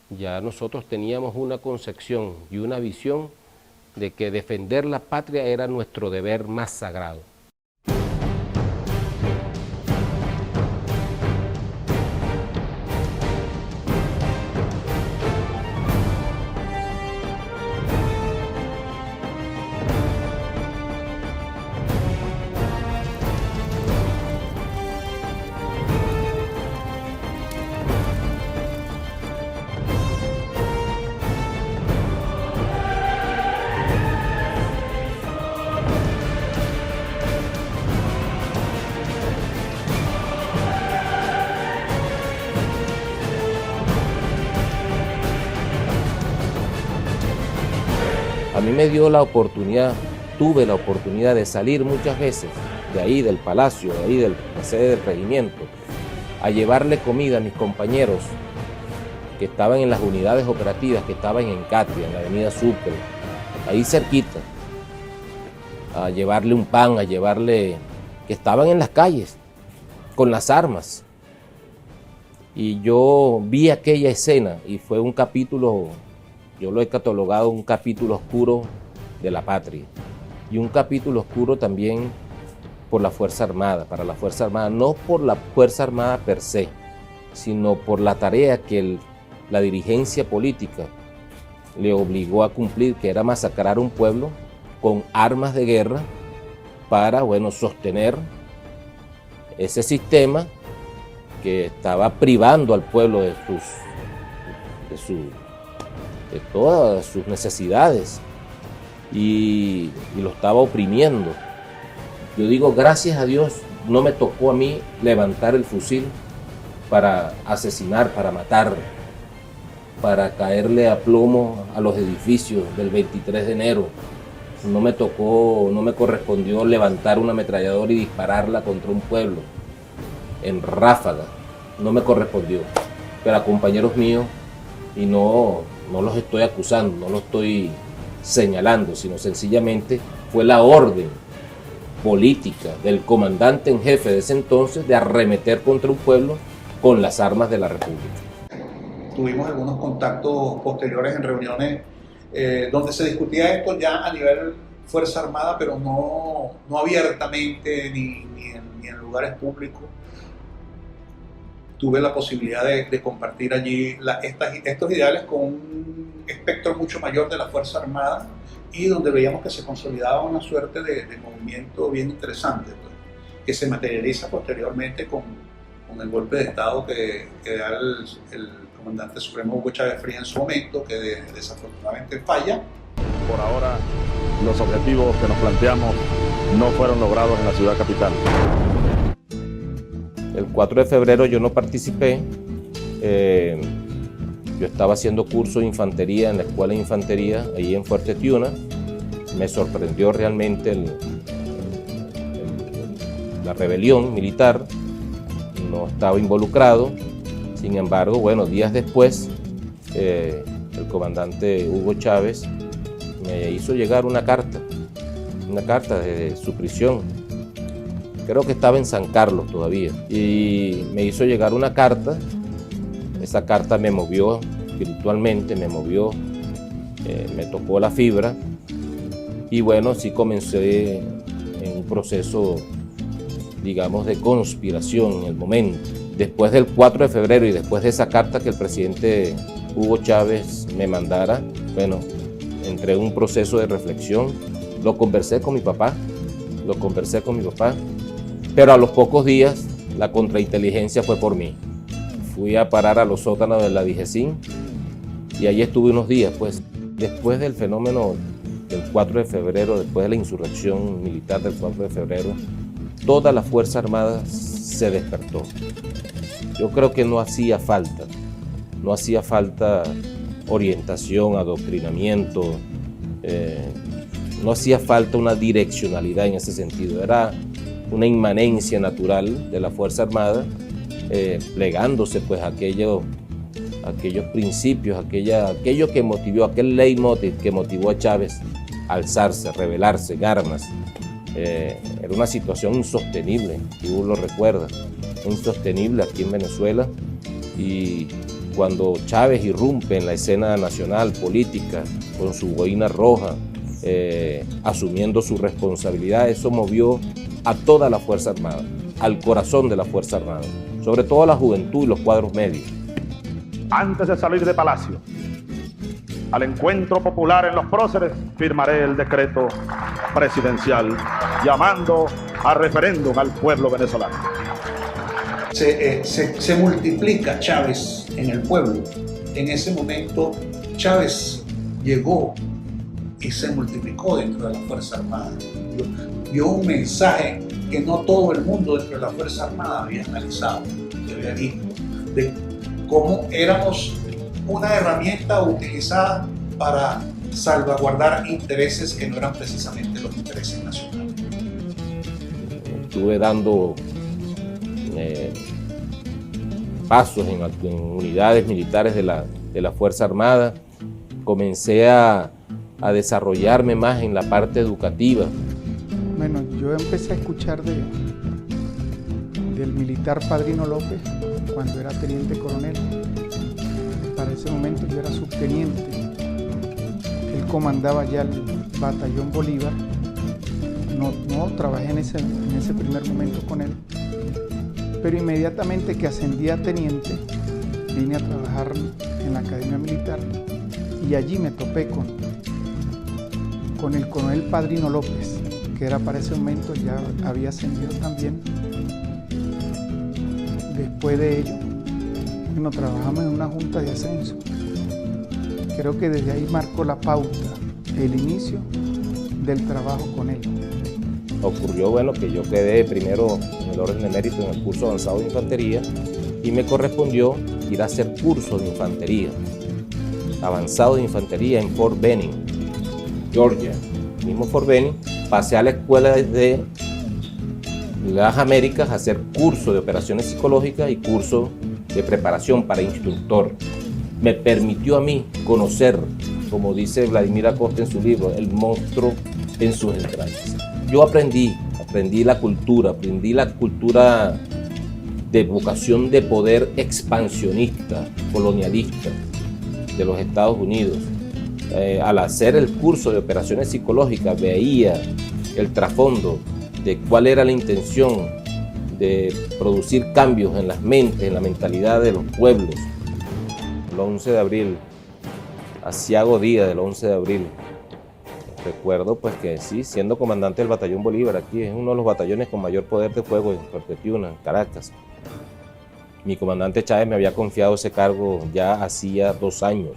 ya nosotros teníamos una concepción y una visión de que defender la patria era nuestro deber más sagrado. a mí me dio la oportunidad, tuve la oportunidad de salir muchas veces de ahí del palacio, de ahí de la sede del regimiento, a llevarle comida a mis compañeros que estaban en las unidades operativas, que estaban en Catria, en la avenida Sucre, ahí cerquita, a llevarle un pan, a llevarle, que estaban en las calles, con las armas. Y yo vi aquella escena y fue un capítulo, yo lo he catalogado un capítulo oscuro de la patria. Y un capítulo oscuro también por la Fuerza Armada, para la Fuerza Armada, no por la Fuerza Armada per se, sino por la tarea que la dirigencia política le obligó a cumplir, que era masacrar un pueblo con armas de guerra para, bueno, sostener ese sistema que estaba privando al pueblo de todas sus necesidades y lo estaba oprimiendo. Yo digo, gracias a Dios, no me tocó a mí levantar el fusil para asesinar, para matar, para caerle a plomo a los edificios del 23 de enero. No me tocó, no me correspondió levantar una ametralladora y dispararla contra un pueblo en ráfaga. No me correspondió. Pero a compañeros míos, y no los estoy acusando, no los estoy señalando, sino sencillamente fue la orden política del comandante en jefe de ese entonces de arremeter contra un pueblo con las armas de la República. Tuvimos algunos contactos posteriores en reuniones donde se discutía esto ya a nivel Fuerza Armada, pero no abiertamente ni en lugares públicos. Tuve la posibilidad de compartir allí estos ideales con un espectro mucho mayor de la Fuerza Armada y donde veíamos que se consolidaba una suerte de movimiento bien interesante, pues, que se materializa posteriormente con el golpe de Estado que da el comandante supremo Hugo Chávez Frías en su momento, que desafortunadamente falla. Por ahora, los objetivos que nos planteamos no fueron logrados en la ciudad capital. El 4 de febrero yo no participé. Yo estaba haciendo curso de infantería en la Escuela de Infantería, ahí en Fuerte Tiuna. Me sorprendió realmente la rebelión militar. No estaba involucrado. Sin embargo, bueno, días después, el comandante Hugo Chávez me hizo llegar una carta desde su prisión. Creo que estaba en San Carlos todavía. Y me hizo llegar una carta. Esa carta me movió espiritualmente, me movió, me tocó la fibra. Y bueno, sí comencé en un proceso, digamos, de conspiración en el momento. Después del 4 de febrero y después de esa carta que el presidente Hugo Chávez me mandara, bueno, entré en un proceso de reflexión. Lo conversé con mi papá, pero a los pocos días la contrainteligencia fue por mí. Fui a parar a los sótanos de la DIGESIN y allí estuve unos días, pues. Después del fenómeno del 4 de febrero, después de la insurrección militar del 4 de febrero, toda la Fuerza Armada se despertó. Yo creo que no hacía falta orientación, adoctrinamiento, no hacía falta una direccionalidad en ese sentido. Era una inmanencia natural de la Fuerza Armada, plegándose pues a aquellos principios, aquello que motivó, aquel leitmotiv que motivó a Chávez a alzarse, a rebelarse en armas. Era una situación insostenible, tú lo recuerdas, insostenible aquí en Venezuela, y cuando Chávez irrumpe en la escena nacional política con su boina roja, asumiendo su responsabilidad, eso movió a toda la Fuerza Armada, al corazón de la Fuerza Armada, sobre todo a la juventud y los cuadros medios. Antes de salir de Palacio, al encuentro popular en Los Próceres, firmaré el decreto presidencial llamando a referéndum al pueblo venezolano. Se multiplica Chávez en el pueblo. En ese momento Chávez llegó y se multiplicó dentro de la Fuerza Armada. Dio un mensaje que no todo el mundo dentro de la Fuerza Armada había analizado, había visto, de cómo éramos una herramienta utilizada para salvaguardar intereses que no eran precisamente los intereses nacionales. Estuve dando pasos en unidades militares de la Fuerza Armada. Comencé a desarrollarme más en la parte educativa. Bueno, yo empecé a escuchar del militar Padrino López cuando era teniente coronel. Para ese momento yo era subteniente. Él comandaba ya el batallón Bolívar. No trabajé en ese primer momento con él. Pero inmediatamente que ascendí a teniente, vine a trabajar en la Academia Militar y allí me topé con el coronel Padrino López, que era para ese momento, ya había ascendido también. Después de ello, bueno, trabajamos en una junta de ascenso. Creo que desde ahí marcó la pauta, el inicio del trabajo con él. Ocurrió, bueno, que yo quedé primero en el orden de mérito en el curso avanzado de infantería y me correspondió ir a hacer curso de infantería, avanzado de infantería en Fort Benning, Georgia. Mismo Fort Benning, pasé a la escuela de las Américas a hacer curso de operaciones psicológicas y curso de preparación para instructor. Me permitió a mí conocer, como dice Vladimir Acosta en su libro, el monstruo en sus entrañas. Yo aprendí la cultura de vocación de poder expansionista, colonialista de los Estados Unidos. Al hacer el curso de operaciones psicológicas veía el trasfondo de cuál era la intención de producir cambios en las mentes, en la mentalidad de los pueblos. El 11 de abril, aciago día del 11 de abril, recuerdo pues que sí, siendo comandante del batallón Bolívar, aquí es uno de los batallones con mayor poder de fuego en Puerto Tiuna, en Caracas. Mi comandante Chávez me había confiado ese cargo ya hacía 2 años.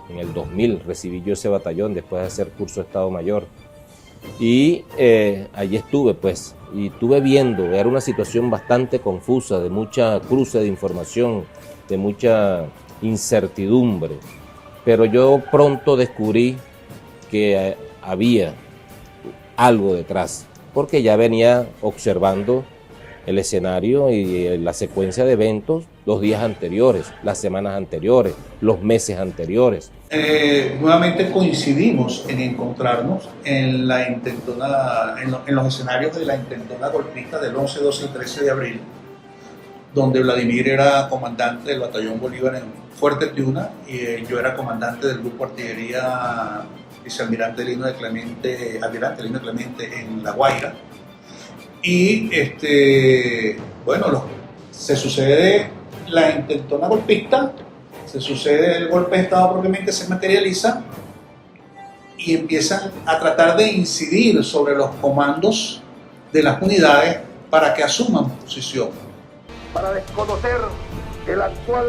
En el 2000 recibí yo ese batallón después de hacer curso de Estado Mayor. Y allí estuve pues, y estuve viendo, era una situación bastante confusa, de mucha cruce de información, de mucha incertidumbre. Pero yo pronto descubrí que había algo detrás, porque ya venía observando el escenario y la secuencia de eventos los días anteriores, las semanas anteriores, los meses anteriores. Nuevamente coincidimos en encontrarnos en la intentona, en los escenarios de la intentona golpista del 11, 12 y 13 de abril, donde Vladimir era comandante del batallón Bolívar en Fuerte Tiuna y yo era comandante del grupo artillería vicealmirante Lino de Clemente, almirante Lino de Clemente en La Guaira. Y bueno, se sucede la intentona golpista, se sucede el golpe de Estado propiamente, se materializa y empiezan a tratar de incidir sobre los comandos de las unidades para que asuman posición. Para desconocer el actual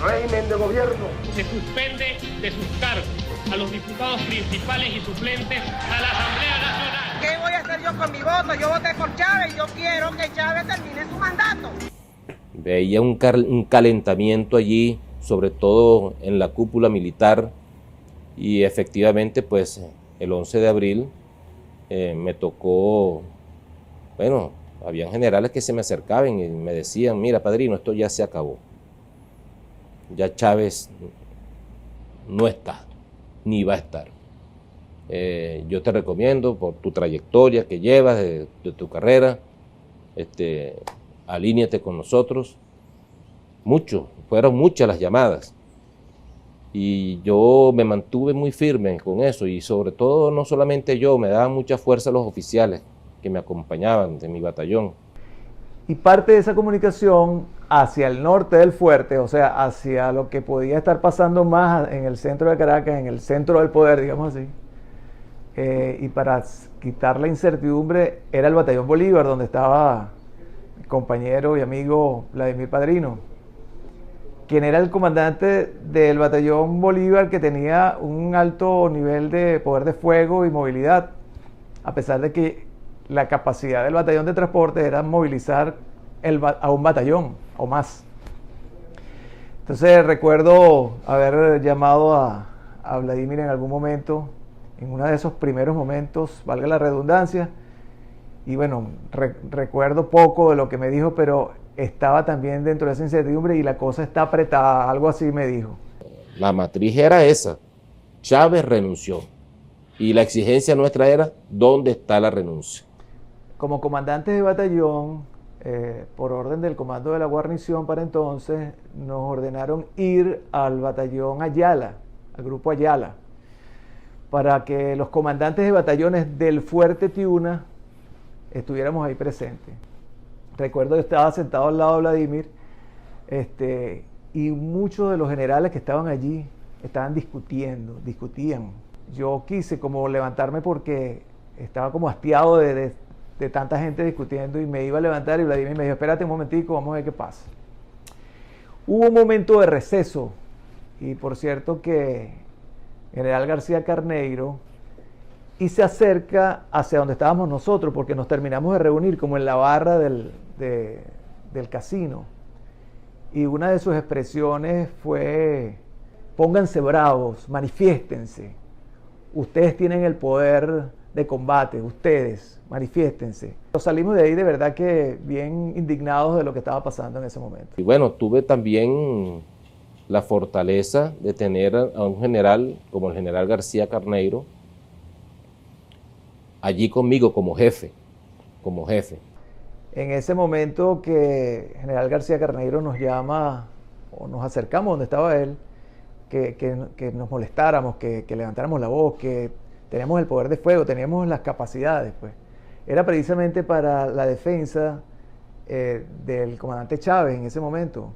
régimen de gobierno. Se suspende de sus cargos a los diputados principales y suplentes a la Asamblea Nacional. ¿Qué voy a hacer yo con mi voto? Yo voté por Chávez y yo quiero que Chávez termine su mandato. Veía un calentamiento allí, sobre todo en la cúpula militar, y efectivamente pues el 11 de abril me tocó, bueno, habían generales que se me acercaban y me decían, mira padrino, esto ya se acabó, ya Chávez no está, ni va a estar. Yo te recomiendo por tu trayectoria que llevas de tu carrera, alíñate con nosotros. Fueron muchas las llamadas y yo me mantuve muy firme con eso y sobre todo no solamente yo, me daban mucha fuerza los oficiales que me acompañaban de mi batallón. Y parte de esa comunicación hacia el norte del fuerte, o sea, hacia lo que podía estar pasando más en el centro de Caracas, en el centro del poder, digamos así, y para quitar la incertidumbre era el batallón Bolívar, donde estaba mi compañero y amigo Vladimir Padrino, quien era el comandante del batallón Bolívar, que tenía un alto nivel de poder de fuego y movilidad, a pesar de que la capacidad del batallón de transporte era movilizar a un batallón o más. Entonces recuerdo haber llamado a a Vladimir en algún momento, en uno de esos primeros momentos, valga la redundancia, y bueno, recuerdo poco de lo que me dijo, pero estaba también dentro de esa incertidumbre y la cosa está apretada, algo así me dijo. La matriz era esa, Chávez renunció, y la exigencia nuestra era, ¿dónde está la renuncia? Como comandantes de batallón, por orden del comando de la guarnición para entonces, nos ordenaron ir al batallón Ayala, al grupo Ayala, para que los comandantes de batallones del Fuerte Tiuna estuviéramos ahí presentes. Recuerdo que estaba sentado al lado de Vladimir, y muchos de los generales que estaban allí estaban discutían. Yo quise como levantarme porque estaba como hastiado de tanta gente discutiendo, y me iba a levantar y Vladimir me dijo, espérate un momentico, vamos a ver qué pasa. Hubo un momento de receso, y por cierto que General García Carneiro y se acerca hacia donde estábamos nosotros, porque nos terminamos de reunir como en la barra del casino, y una de sus expresiones fue: pónganse bravos, manifiéstense, ustedes tienen el poder de combate, ustedes, manifiéstense. Salimos de ahí de verdad que bien indignados de lo que estaba pasando en ese momento. Y bueno, tuve también la fortaleza de tener a un general como el general García Carneiro allí conmigo como jefe. En ese momento que general García Carneiro nos llama, o nos acercamos donde estaba él, que nos molestáramos, que levantáramos la voz, que teníamos el poder de fuego, teníamos las capacidades, pues. Era precisamente para la defensa del comandante Chávez en ese momento,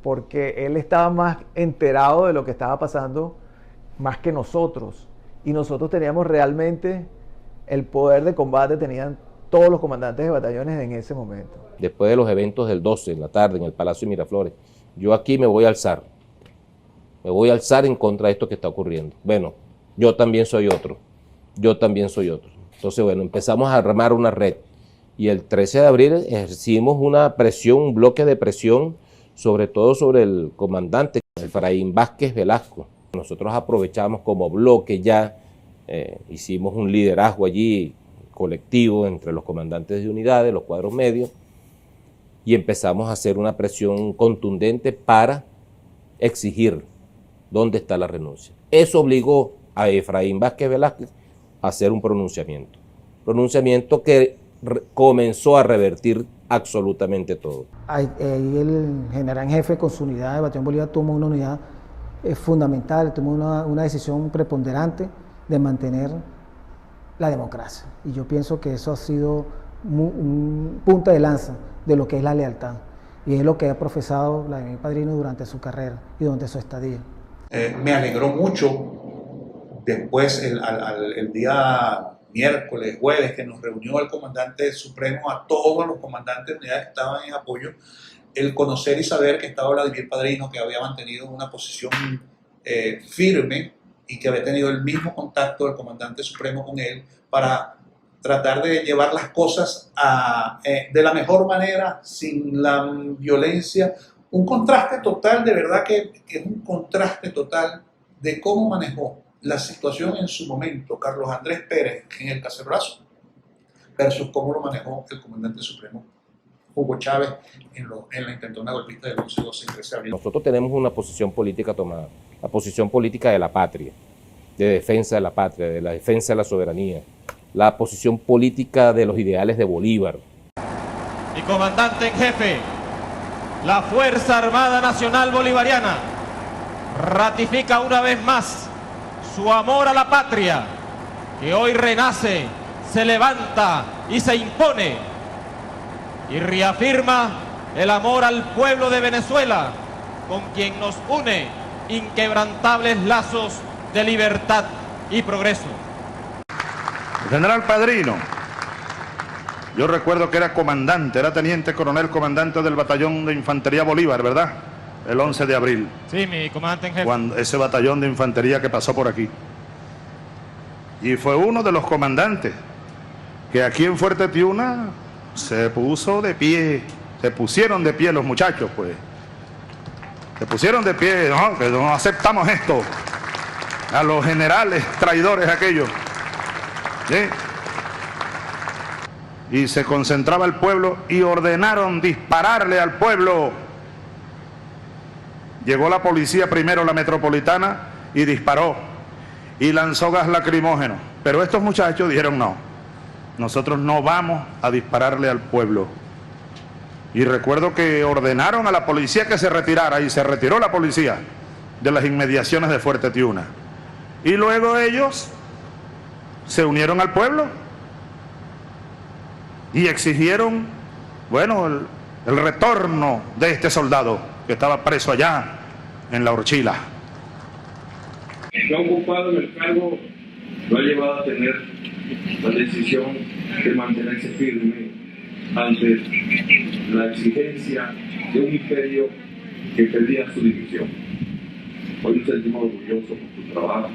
porque él estaba más enterado de lo que estaba pasando más que nosotros, y nosotros teníamos realmente el poder de combate, tenían todos los comandantes de batallones en ese momento. Después de los eventos del 12 en la tarde en el Palacio de Miraflores, yo aquí me voy a alzar en contra de esto que está ocurriendo. Bueno, yo también soy otro. Entonces, bueno, empezamos a armar una red, y el 13 de abril ejercimos una presión, un bloque de presión, sobre todo sobre el comandante Efraín Vázquez Velasco. Nosotros aprovechamos como bloque ya, hicimos un liderazgo allí colectivo entre los comandantes de unidades, los cuadros medios, y empezamos a hacer una presión contundente para exigir dónde está la renuncia. Eso obligó a Efraín Vázquez Velázquez a hacer un pronunciamiento que comenzó a revertir absolutamente todo. Ahí el general en jefe con su unidad de Batallón Bolívar tomó una unidad fundamental, tomó una decisión preponderante de mantener la democracia. Y yo pienso que eso ha sido un punta de lanza de lo que es la lealtad. Y es lo que ha profesado Vladimir Padrino durante su carrera y durante su estadía. Me alegró mucho después, el día miércoles, jueves, que nos reunió el comandante supremo a todos los comandantes de unidades que estaban en apoyo, el conocer y saber que estaba Vladimir Padrino, que había mantenido una posición firme y que había tenido el mismo contacto del comandante supremo con él para tratar de llevar las cosas de la mejor manera, sin la violencia. Un contraste total, de verdad que es un contraste total de cómo manejó la situación en su momento Carlos Andrés Pérez en el Cacerolazo versus cómo lo manejó el comandante supremo Hugo Chávez en la intentona golpista del 11, 12 y 13 de abril. Nosotros tenemos una posición política tomada, la posición política de la patria, de defensa de la patria, de la defensa de la soberanía, la posición política de los ideales de Bolívar. Y comandante en jefe, la Fuerza Armada Nacional Bolivariana ratifica una vez más su amor a la patria, que hoy renace, se levanta y se impone, y reafirma el amor al pueblo de Venezuela, con quien nos une inquebrantables lazos de libertad y progreso. General Padrino, yo recuerdo que era comandante, era teniente coronel comandante del batallón de infantería Bolívar, ¿verdad? El 11 de abril. Sí, mi comandante en jefe. Ese batallón de infantería que pasó por aquí. Y fue uno de los comandantes que aquí en Fuerte Tiuna se puso de pie, se pusieron de pie los muchachos, pues. Se pusieron de pie, no, que no aceptamos esto. a los generales traidores aquellos. ¿Sí? Y se concentraba el pueblo y ordenaron dispararle al pueblo. Llegó la policía primero, la metropolitana, y disparó y lanzó gas lacrimógeno. Pero estos muchachos dijeron no, nosotros no vamos a dispararle al pueblo. Y recuerdo que ordenaron a la policía que se retirara, y se retiró la policía de las inmediaciones de Fuerte Tiuna. Y luego ellos se unieron al pueblo y exigieron, bueno, el retorno de este soldado que estaba preso allá en La Orchila. Lo ha ocupado en el cargo, lo ha llevado a tener la decisión de mantenerse firme ante la exigencia de un imperio que pedía su división. Hoy nos sentimos orgullosos por su trabajo,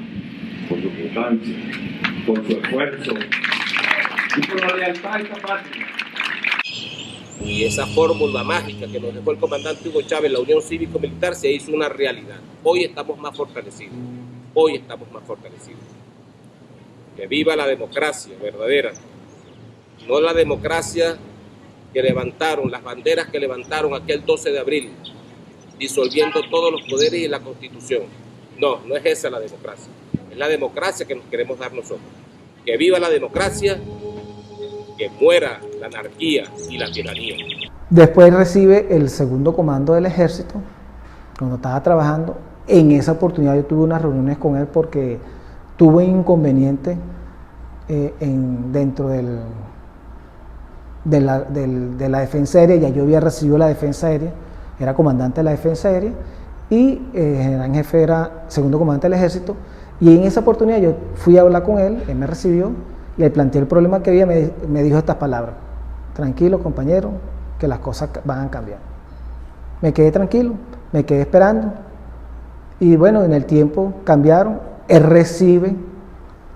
por su constancia, por su esfuerzo y por la lealtad a esta patria. Y esa fórmula mágica que nos dejó el comandante Hugo Chávez, la Unión Cívico-Militar, se hizo una realidad. Hoy estamos más fortalecidos. Hoy estamos más fortalecidos. Que viva la democracia verdadera. No la democracia que levantaron, las banderas que levantaron aquel 12 de abril, disolviendo todos los poderes y la Constitución. No, no es esa la democracia. Es la democracia que nos queremos dar nosotros. Que viva la democracia, que muera la anarquía y la tiranía. Después recibe el segundo comando del ejército, cuando estaba trabajando. En esa oportunidad yo tuve unas reuniones con él porque tuve inconveniente dentro de la defensa aérea. Ya yo había recibido la defensa aérea, era comandante de la defensa aérea, y el general en jefe era segundo comandante del ejército. Y en esa oportunidad yo fui a hablar con él me recibió, le planteé el problema que había, me dijo estas palabras: tranquilo compañero, que las cosas van a cambiar. Me quedé tranquilo, me quedé esperando, y bueno, en el tiempo cambiaron. Él recibe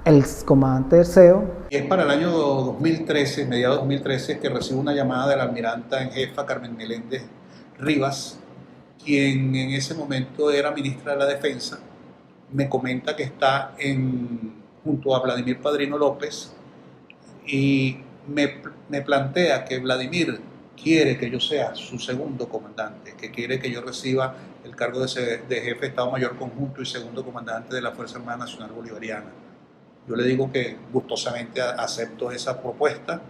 el comandante tercero. Y es para el año 2013, mediados de 2013, que recibe una llamada de la almiranta en jefa Carmen Meléndez Rivas, quien en ese momento era ministra de la Defensa. Me comenta que está junto a Vladimir Padrino López, y me plantea que Vladimir quiere que yo sea su segundo comandante, que quiere que yo reciba el cargo de jefe de Estado Mayor Conjunto y segundo comandante de la Fuerza Armada Nacional Bolivariana. Yo le digo que gustosamente acepto esa propuesta.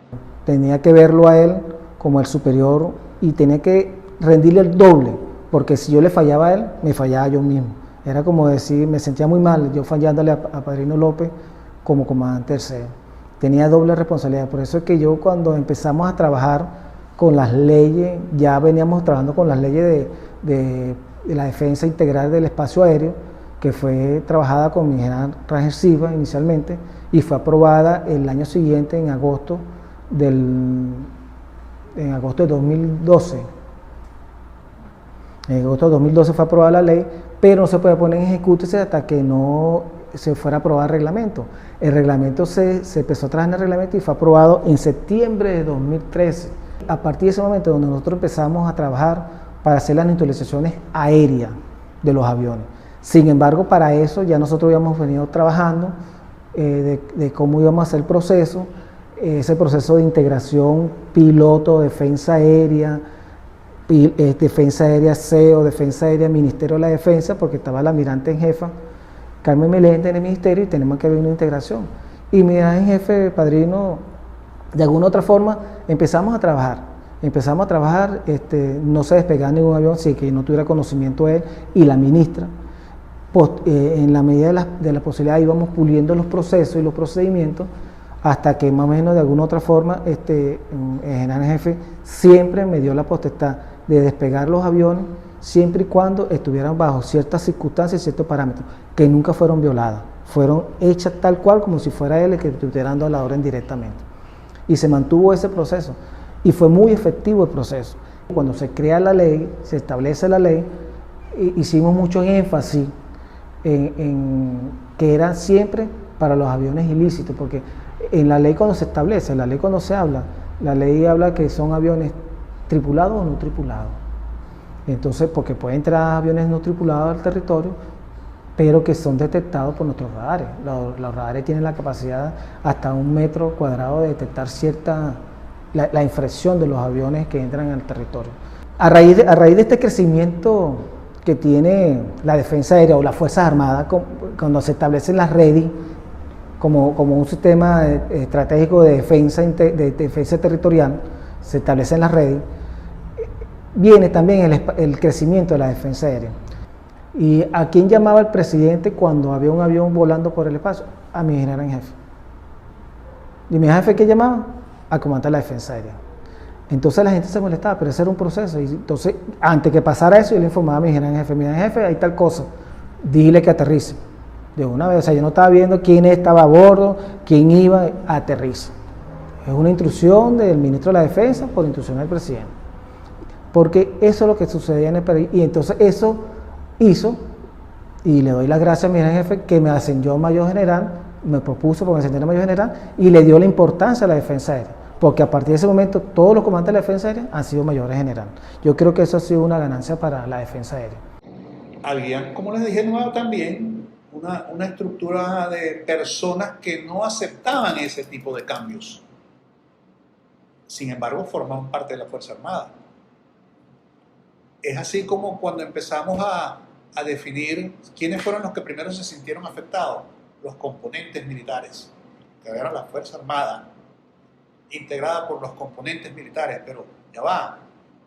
Tenía que verlo a él como el superior y tenía que rendirle el doble, porque si yo le fallaba a él, me fallaba yo mismo. Era como decir, me sentía muy mal yo fallándole a Padrino López como comandante tercero. Tenía doble responsabilidad. Por eso es que yo, cuando empezamos a trabajar con las leyes, ya veníamos trabajando con las leyes de la defensa integral del espacio aéreo, que fue trabajada con mi general Rangel Silva inicialmente, y fue aprobada el año siguiente, en agosto de 2012. En agosto de 2012 fue aprobada la ley, pero no se puede poner en ejecución hasta que no se fuera aprobado el reglamento. El reglamento se empezó a trabajar en el reglamento y fue aprobado en septiembre de 2013. A partir de ese momento, donde nosotros empezamos a trabajar para hacer las neutralizaciones aéreas de los aviones. Sin embargo, para eso ya nosotros habíamos venido trabajando de cómo íbamos a hacer el proceso, ese proceso de integración piloto, defensa aérea, CEO, defensa aérea, Ministerio de la Defensa, porque estaba la almirante en jefa Carmen Meléndez en el ministerio, y tenemos que haber una integración. Y mi en jefe, Padrino, de alguna otra forma empezamos a trabajar, no se despegaba ningún avión sin que no tuviera conocimiento él y la ministra. En la medida de la posibilidad íbamos puliendo los procesos y los procedimientos, hasta que más o menos de alguna otra forma el general jefe siempre me dio la potestad de despegar los aviones, siempre y cuando estuvieran bajo ciertas circunstancias y ciertos parámetros, que nunca fueron violadas, fueron hechas tal cual como si fuera él el que estuviera dando la orden directamente. Y se mantuvo ese proceso, y fue muy efectivo el proceso. Cuando se crea la ley, se establece la ley, hicimos mucho énfasis en que eran siempre para los aviones ilícitos, porque en la ley cuando se establece, la ley cuando se habla, la ley habla que son aviones tripulados o no tripulados. Entonces, porque pueden entrar aviones no tripulados al territorio, pero que son detectados por nuestros radares. Los radares tienen la capacidad hasta 1 metro cuadrado de detectar la infracción de los aviones que entran al territorio. A raíz de este crecimiento que tiene la Defensa Aérea o las Fuerzas Armadas, cuando se establecen las REDI como un sistema estratégico de defensa territorial, se establecen las REDI, viene también el crecimiento de la Defensa Aérea. ¿Y a quién llamaba el presidente cuando había un avión volando por el espacio? A mi general en jefe. ¿Y mi jefe qué llamaba? A comandar la Defensa Aérea. Entonces la gente se molestaba, pero ese era un proceso. Y entonces, antes que pasara eso, yo le informaba a mi general en jefe: mi jefe, hay tal cosa, dile que aterrice. De una vez, o sea, yo no estaba viendo quién estaba a bordo, quién iba, aterriza. Es una instrucción del ministro de la Defensa por instrucción del presidente. Porque eso es lo que sucedía en el país. Y entonces eso hizo, y le doy las gracias a mi jefe, que me ascendió a mayor general, me propuso para ascender a mayor general, y le dio la importancia a la Defensa Aérea. Porque a partir de ese momento todos los comandantes de la Defensa Aérea han sido mayores general. Yo creo que eso ha sido una ganancia para la Defensa Aérea. Había, como les dije, también una estructura de personas que no aceptaban ese tipo de cambios. Sin embargo, formaban parte de la Fuerza Armada. Es así como cuando empezamos a definir quiénes fueron los que primero se sintieron afectados: los componentes militares, que era la Fuerza Armada, integrada por los componentes militares. Pero ya va,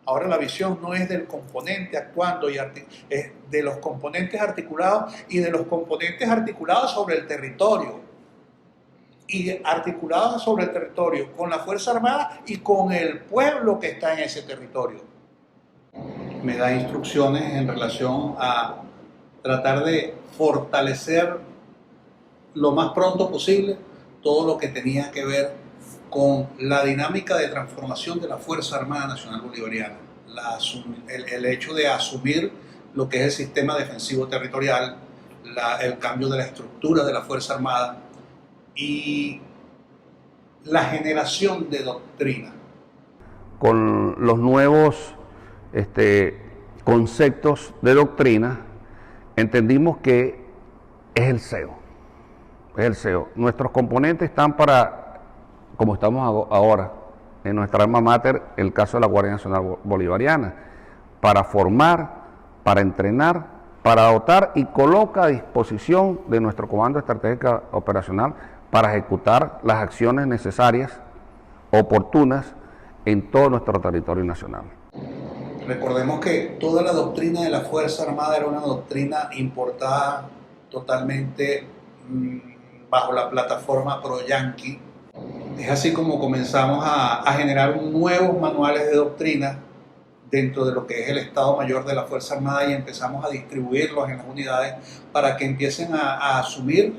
ahora la visión no es del componente actuando, es de los componentes articulados y de los componentes articulados sobre el territorio. Y articulados sobre el territorio con la Fuerza Armada y con el pueblo que está en ese territorio. Me da instrucciones en relación a tratar de fortalecer lo más pronto posible todo lo que tenía que ver con la dinámica de transformación de la Fuerza Armada Nacional Bolivariana, el hecho de asumir lo que es el sistema defensivo territorial, el cambio de la estructura de la Fuerza Armada y la generación de doctrina. Con los nuevos conceptos de doctrina, entendimos que es el CEO. Es el CEO. Nuestros componentes están para, como estamos ahora, en nuestra alma mater, el caso de la Guardia Nacional Bolivariana, para formar, para entrenar, para dotar y coloca a disposición de nuestro Comando Estratégico Operacional para ejecutar las acciones necesarias, oportunas, en todo nuestro territorio nacional. Recordemos que toda la doctrina de la Fuerza Armada era una doctrina importada totalmente bajo la plataforma pro-yanqui. Es así como comenzamos a generar nuevos manuales de doctrina dentro de lo que es el Estado Mayor de la Fuerza Armada y empezamos a distribuirlos en las unidades para que empiecen a asumir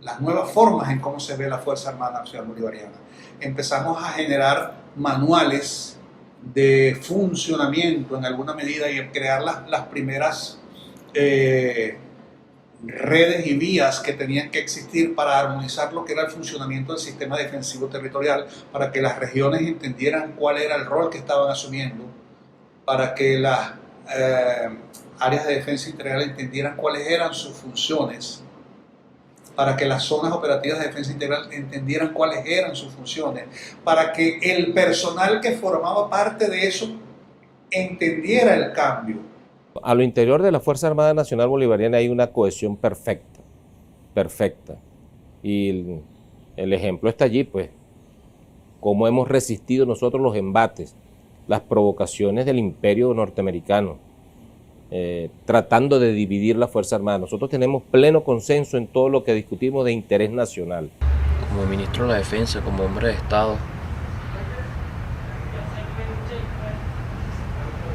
las nuevas formas en cómo se ve la Fuerza Armada Nacional Bolivariana. Empezamos a generar manuales de funcionamiento en alguna medida y crear las primeras redes y vías que tenían que existir para armonizar lo que era el funcionamiento del sistema defensivo territorial, para que las regiones entendieran cuál era el rol que estaban asumiendo, para que las áreas de defensa integral entendieran cuáles eran sus funciones, para que las zonas operativas de defensa integral entendieran cuáles eran sus funciones, para que el personal que formaba parte de eso entendiera el cambio. A lo interior de la Fuerza Armada Nacional Bolivariana hay una cohesión perfecta, perfecta. Y el ejemplo está allí, pues, cómo hemos resistido nosotros los embates, las provocaciones del imperio norteamericano, tratando de dividir la Fuerza Armada. Nosotros tenemos pleno consenso en todo lo que discutimos de interés nacional. Como ministro de la Defensa, como hombre de Estado,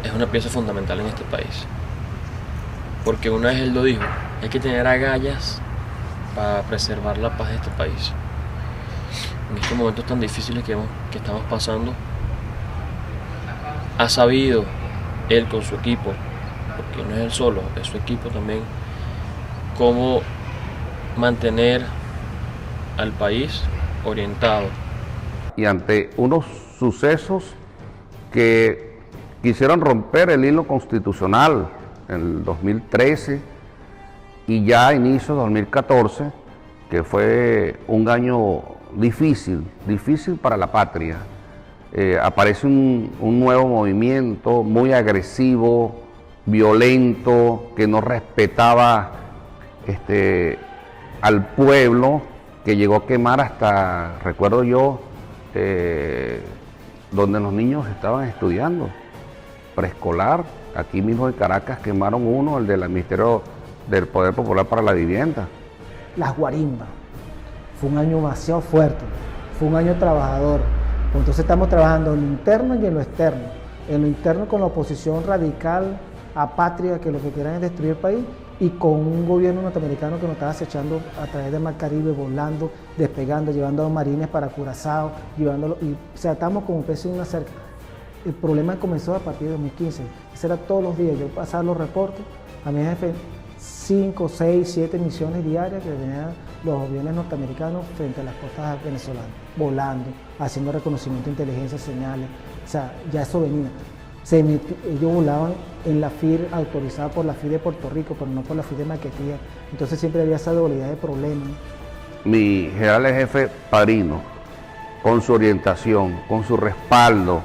es una pieza fundamental en este país. Porque una vez él lo dijo, hay que tener agallas para preservar la paz de este país. En estos momentos tan difíciles que estamos pasando, ha sabido él con su equipo, porque no es él solo, es su equipo también, cómo mantener al país orientado. Y ante unos sucesos que quisieron romper el hilo constitucional en el 2013, y ya a inicio de 2014, que fue un año difícil para la patria, aparece un nuevo movimiento muy agresivo, violento, que no respetaba al pueblo, que llegó a quemar hasta, recuerdo yo, donde los niños estaban estudiando, preescolar. Aquí mismo en Caracas quemaron uno, el del Ministerio del Poder Popular para la Vivienda. Las guarimbas. Fue un año demasiado fuerte, fue un año trabajador. Entonces estamos trabajando en lo interno y en lo externo. En lo interno con la oposición radical, apátrida, que lo que quieren es destruir el país, y con un gobierno norteamericano que nos estaba acechando a través del Mar Caribe, volando, despegando, llevando a los marines para Curazao, llevándolo, y o sea, estamos como peces en una cerca. El problema comenzó a partir de 2015. Eso era todos los días. Yo pasaba los reportes, a mi jefe 5, 6, 7 misiones diarias que venían los aviones norteamericanos frente a las costas venezolanas, volando, haciendo reconocimiento de inteligencia, señales. O sea, ya eso venía. Ellos volaban en la FIR autorizada por la FIR de Puerto Rico, pero no por la FIR de Maiquetía. Entonces siempre había esa dualidad de problemas. Mi general en jefe Padrino, con su orientación, con su respaldo,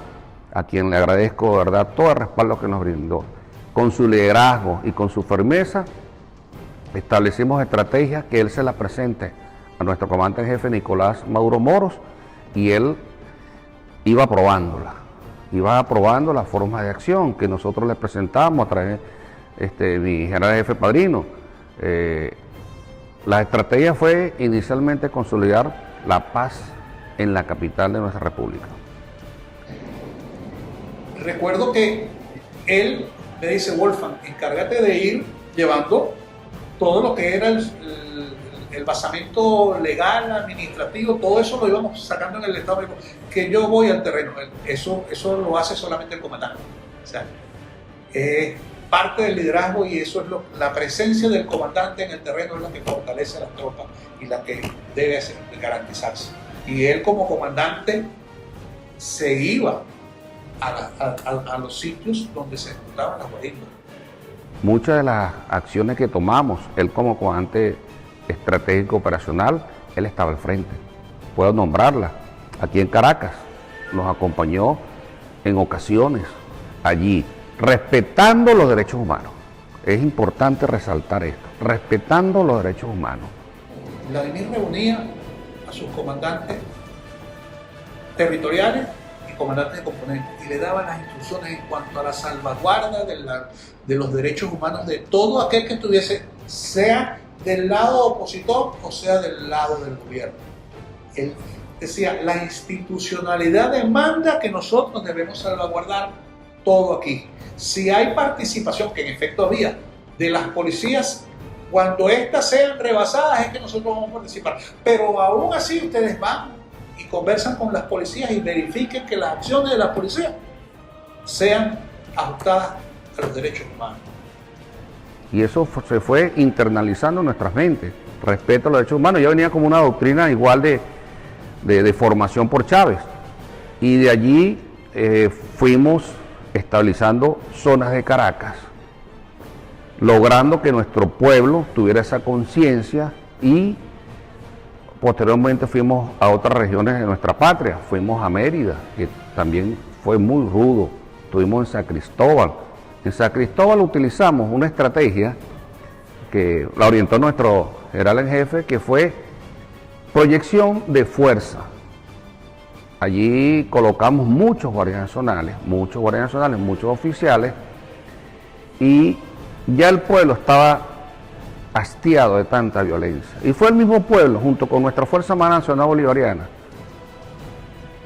a quien le agradezco de verdad todo el respaldo que nos brindó, con su liderazgo y con su firmeza, establecimos estrategias que él se las presente a nuestro comandante en jefe Nicolás Maduro Moros, y él iba aprobando la forma de acción que nosotros le presentamos a través de mi general jefe Padrino. La estrategia fue inicialmente consolidar la paz en la capital de nuestra república. Recuerdo que él me dice: Wolfgang, encárgate de ir llevando todo lo que era el basamento legal, administrativo, todo eso lo íbamos sacando en el Estado, que yo voy al terreno. Eso lo hace solamente el comandante. O sea, es parte del liderazgo, y eso es la presencia del comandante en el terreno es la que fortalece a las tropas y la que debe garantizarse. Y él como comandante se iba a los sitios donde se ejecutaban las guarimbas. Muchas de las acciones que tomamos, él como comandante estratégico operacional, él estaba al frente. Puedo nombrarla. Aquí en Caracas nos acompañó en ocasiones allí, respetando los derechos humanos. Es importante resaltar esto, respetando los derechos humanos. Vladimir reunía a sus comandantes territoriales y comandantes de componentes, y le daba las instrucciones en cuanto a la salvaguarda de los derechos humanos de todo aquel que estuviese, sea del lado opositor o sea del lado del gobierno. Él decía: la institucionalidad demanda que nosotros debemos salvaguardar todo aquí. Si hay participación, que en efecto había, de las policías, cuando éstas sean rebasadas es que nosotros vamos a participar. Pero aún así ustedes van y conversan con las policías y verifiquen que las acciones de las policías sean ajustadas a los derechos humanos. Y eso se fue internalizando en nuestras mentes. Respeto a los derechos humanos. Ya venía como una doctrina igual de formación por Chávez. Y de allí fuimos estabilizando zonas de Caracas, logrando que nuestro pueblo tuviera esa conciencia, y posteriormente fuimos a otras regiones de nuestra patria. Fuimos a Mérida, que también fue muy rudo. Estuvimos en San Cristóbal. En San Cristóbal utilizamos una estrategia que la orientó nuestro general en jefe, que fue proyección de fuerza. Allí colocamos muchos guardias nacionales, muchos oficiales, y ya el pueblo estaba hastiado de tanta violencia. Y fue el mismo pueblo, junto con nuestra Fuerza Armada Nacional Bolivariana,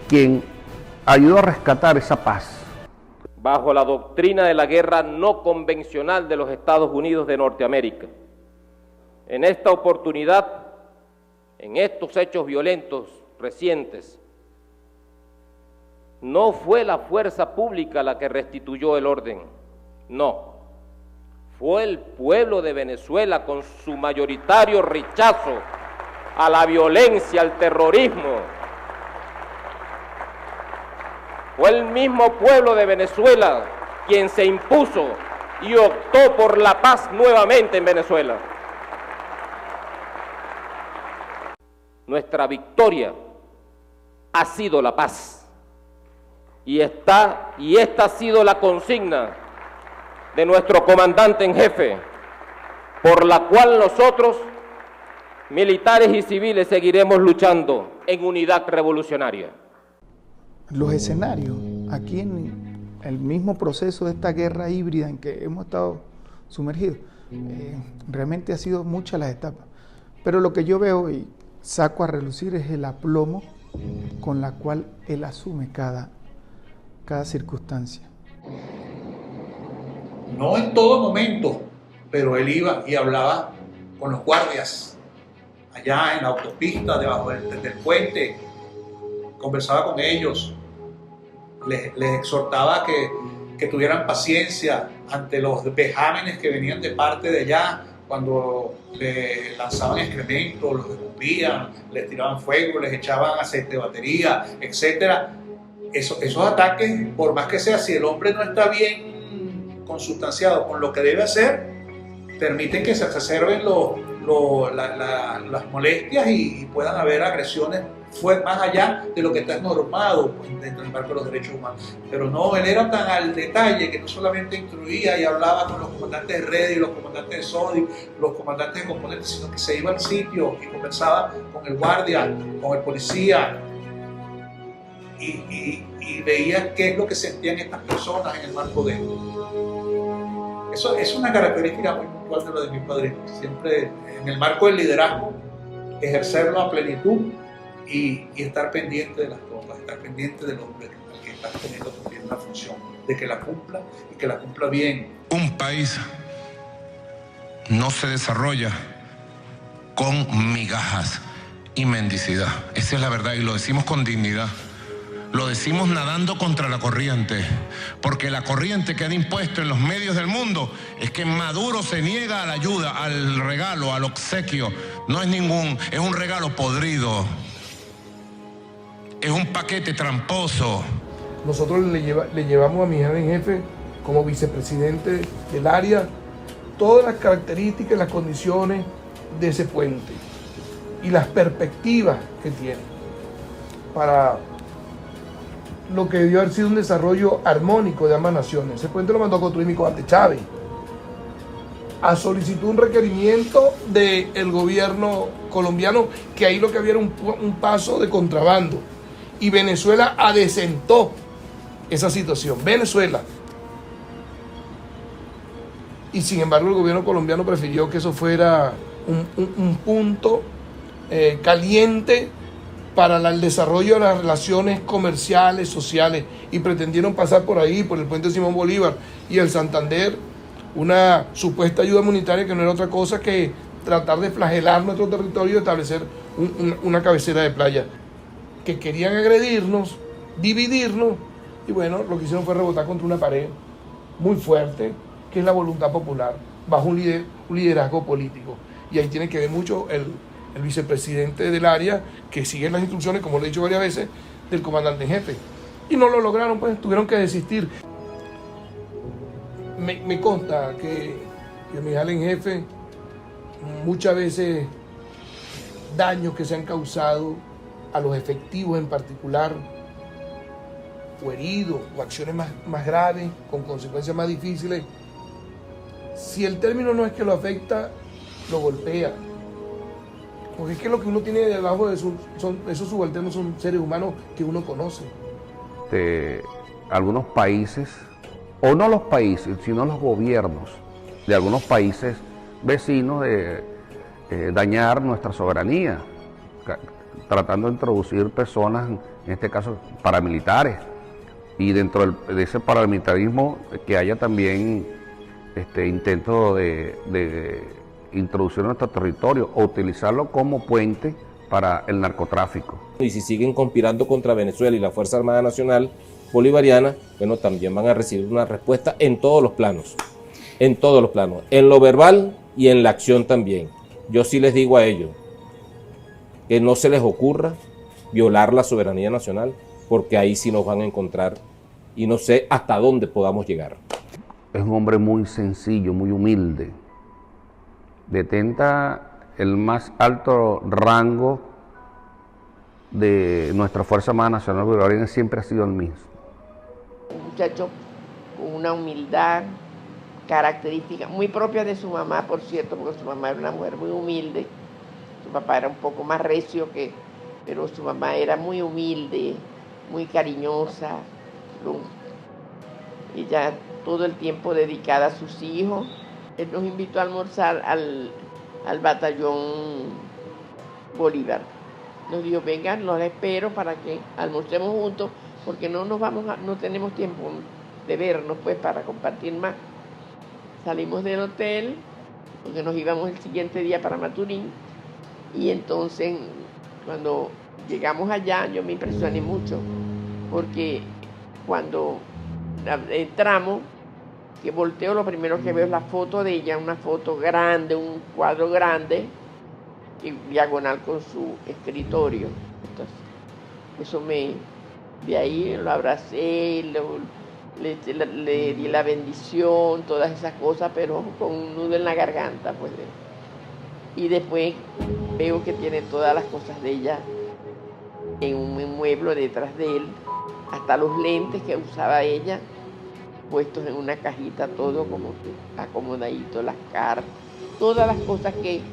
quien ayudó a rescatar esa paz. Bajo la doctrina de la guerra no convencional de los Estados Unidos de Norteamérica. En esta oportunidad, en estos hechos violentos recientes, no fue la fuerza pública la que restituyó el orden, no. Fue el pueblo de Venezuela con su mayoritario rechazo a la violencia, al terrorismo. Fue el mismo pueblo de Venezuela quien se impuso y optó por la paz nuevamente en Venezuela. nuestra victoria ha sido la paz. Y esta ha sido la consigna de nuestro comandante en jefe, por la cual nosotros, militares y civiles, seguiremos luchando en unidad revolucionaria. Los escenarios, aquí en el mismo proceso de esta guerra híbrida en que hemos estado sumergidos, realmente ha sido muchas las etapas. Pero lo que yo veo y saco a relucir es el aplomo con la cual él asume cada circunstancia. No en todo momento, pero él iba y hablaba con los guardias allá en la autopista, debajo del puente, conversaba con ellos, les exhortaba que tuvieran paciencia ante los vejámenes que venían de parte de allá, cuando le lanzaban excrementos, los escupían, les tiraban fuego, les echaban aceite de batería, etc. Esos ataques, por más que sea, si el hombre no está bien consustanciado con lo que debe hacer, permiten que se exacerben las molestias y puedan haber agresiones más allá de lo que está normado dentro del marco de los derechos humanos. Pero no, él era tan al detalle que no solamente instruía y hablaba con los comandantes de redes y los comandantes de SODI, los comandantes de componentes, sino que se iba al sitio y conversaba con el guardia, con el policía, y veía qué es lo que sentían estas personas en el marco de esto. Eso es una característica muy puntual de lo de mi padre. Siempre en el marco del liderazgo, ejercerlo a plenitud y estar pendiente de las tropas, estar pendiente del hombre al que está teniendo también una función, de que la cumpla y que la cumpla bien. Un país no se desarrolla con migajas y mendicidad. Esa es la verdad y lo decimos con dignidad. Lo decimos nadando contra la corriente, porque la corriente que han impuesto en los medios del mundo es que Maduro se niega a la ayuda, al regalo, al obsequio. No es es un regalo podrido, es un paquete tramposo. Nosotros le llevamos a mi jefe en jefe como vicepresidente del área todas las características y las condiciones de ese puente y las perspectivas que tiene para lo que debió haber sido un desarrollo armónico de ambas naciones. Ese puente lo mandó a construir mi comandante Chávez a solicitud un requerimiento del gobierno colombiano, que ahí lo que había era un paso de contrabando, y Venezuela adecentó esa situación. Venezuela. Y sin embargo el gobierno colombiano prefirió que eso fuera un punto caliente para el desarrollo de las relaciones comerciales, sociales, y pretendieron pasar por ahí, por el puente Simón Bolívar y el Santander, una supuesta ayuda humanitaria que no era otra cosa que tratar de flagelar nuestro territorio y establecer una cabecera de playa. Que querían agredirnos, dividirnos, y bueno, lo que hicieron fue rebotar contra una pared muy fuerte, que es la voluntad popular, bajo un liderazgo político. Y ahí tiene que ver mucho el vicepresidente del área, que sigue las instrucciones, como lo he dicho varias veces, del comandante en jefe. Y no lo lograron, pues tuvieron que desistir. Me consta que mi general en jefe, muchas veces daños que se han causado a los efectivos en particular, o heridos, o acciones más graves, con consecuencias más difíciles, si el término no es que lo afecta, lo golpea. Porque es que lo que uno tiene debajo de esos subalternos son seres humanos que uno conoce. De algunos países, o no los países, sino los gobiernos de algunos países vecinos de dañar nuestra soberanía, tratando de introducir personas, en este caso paramilitares, y dentro de ese paramilitarismo que haya también intento de introducir en nuestro territorio o utilizarlo como puente para el narcotráfico. Y si siguen conspirando contra Venezuela y la Fuerza Armada Nacional Bolivariana, bueno, también van a recibir una respuesta en todos los planos, en lo verbal y en la acción también. Yo sí les digo a ellos que no se les ocurra violar la soberanía nacional, porque ahí sí nos van a encontrar y no sé hasta dónde podamos llegar. Es un hombre muy sencillo, muy humilde. Detenta el más alto rango de nuestra Fuerza Armada Nacional Bolivariana siempre ha sido el mismo. Un muchacho con una humildad característica, muy propia de su mamá, por cierto, porque su mamá era una mujer muy humilde. Su papá era un poco más recio, pero su mamá era muy humilde, muy cariñosa. Ella todo el tiempo dedicada a sus hijos. Él nos invitó a almorzar al batallón Bolívar. Nos dijo, vengan, los espero para que almorcemos juntos, porque no tenemos tiempo de vernos, pues, para compartir más. Salimos del hotel, porque nos íbamos el siguiente día para Maturín, y entonces, cuando llegamos allá, yo me impresioné mucho, porque cuando entramos, que volteo, lo primero que veo es la foto de ella, una foto grande, un cuadro grande, y diagonal con su escritorio. Entonces, de ahí lo abracé, le di la bendición, todas esas cosas, pero con un nudo en la garganta, pues. Y después veo que tiene todas las cosas de ella en un mueble detrás de él, hasta los lentes que usaba ella, puestos en una cajita, todo como que acomodadito, las cartas, todas las cosas que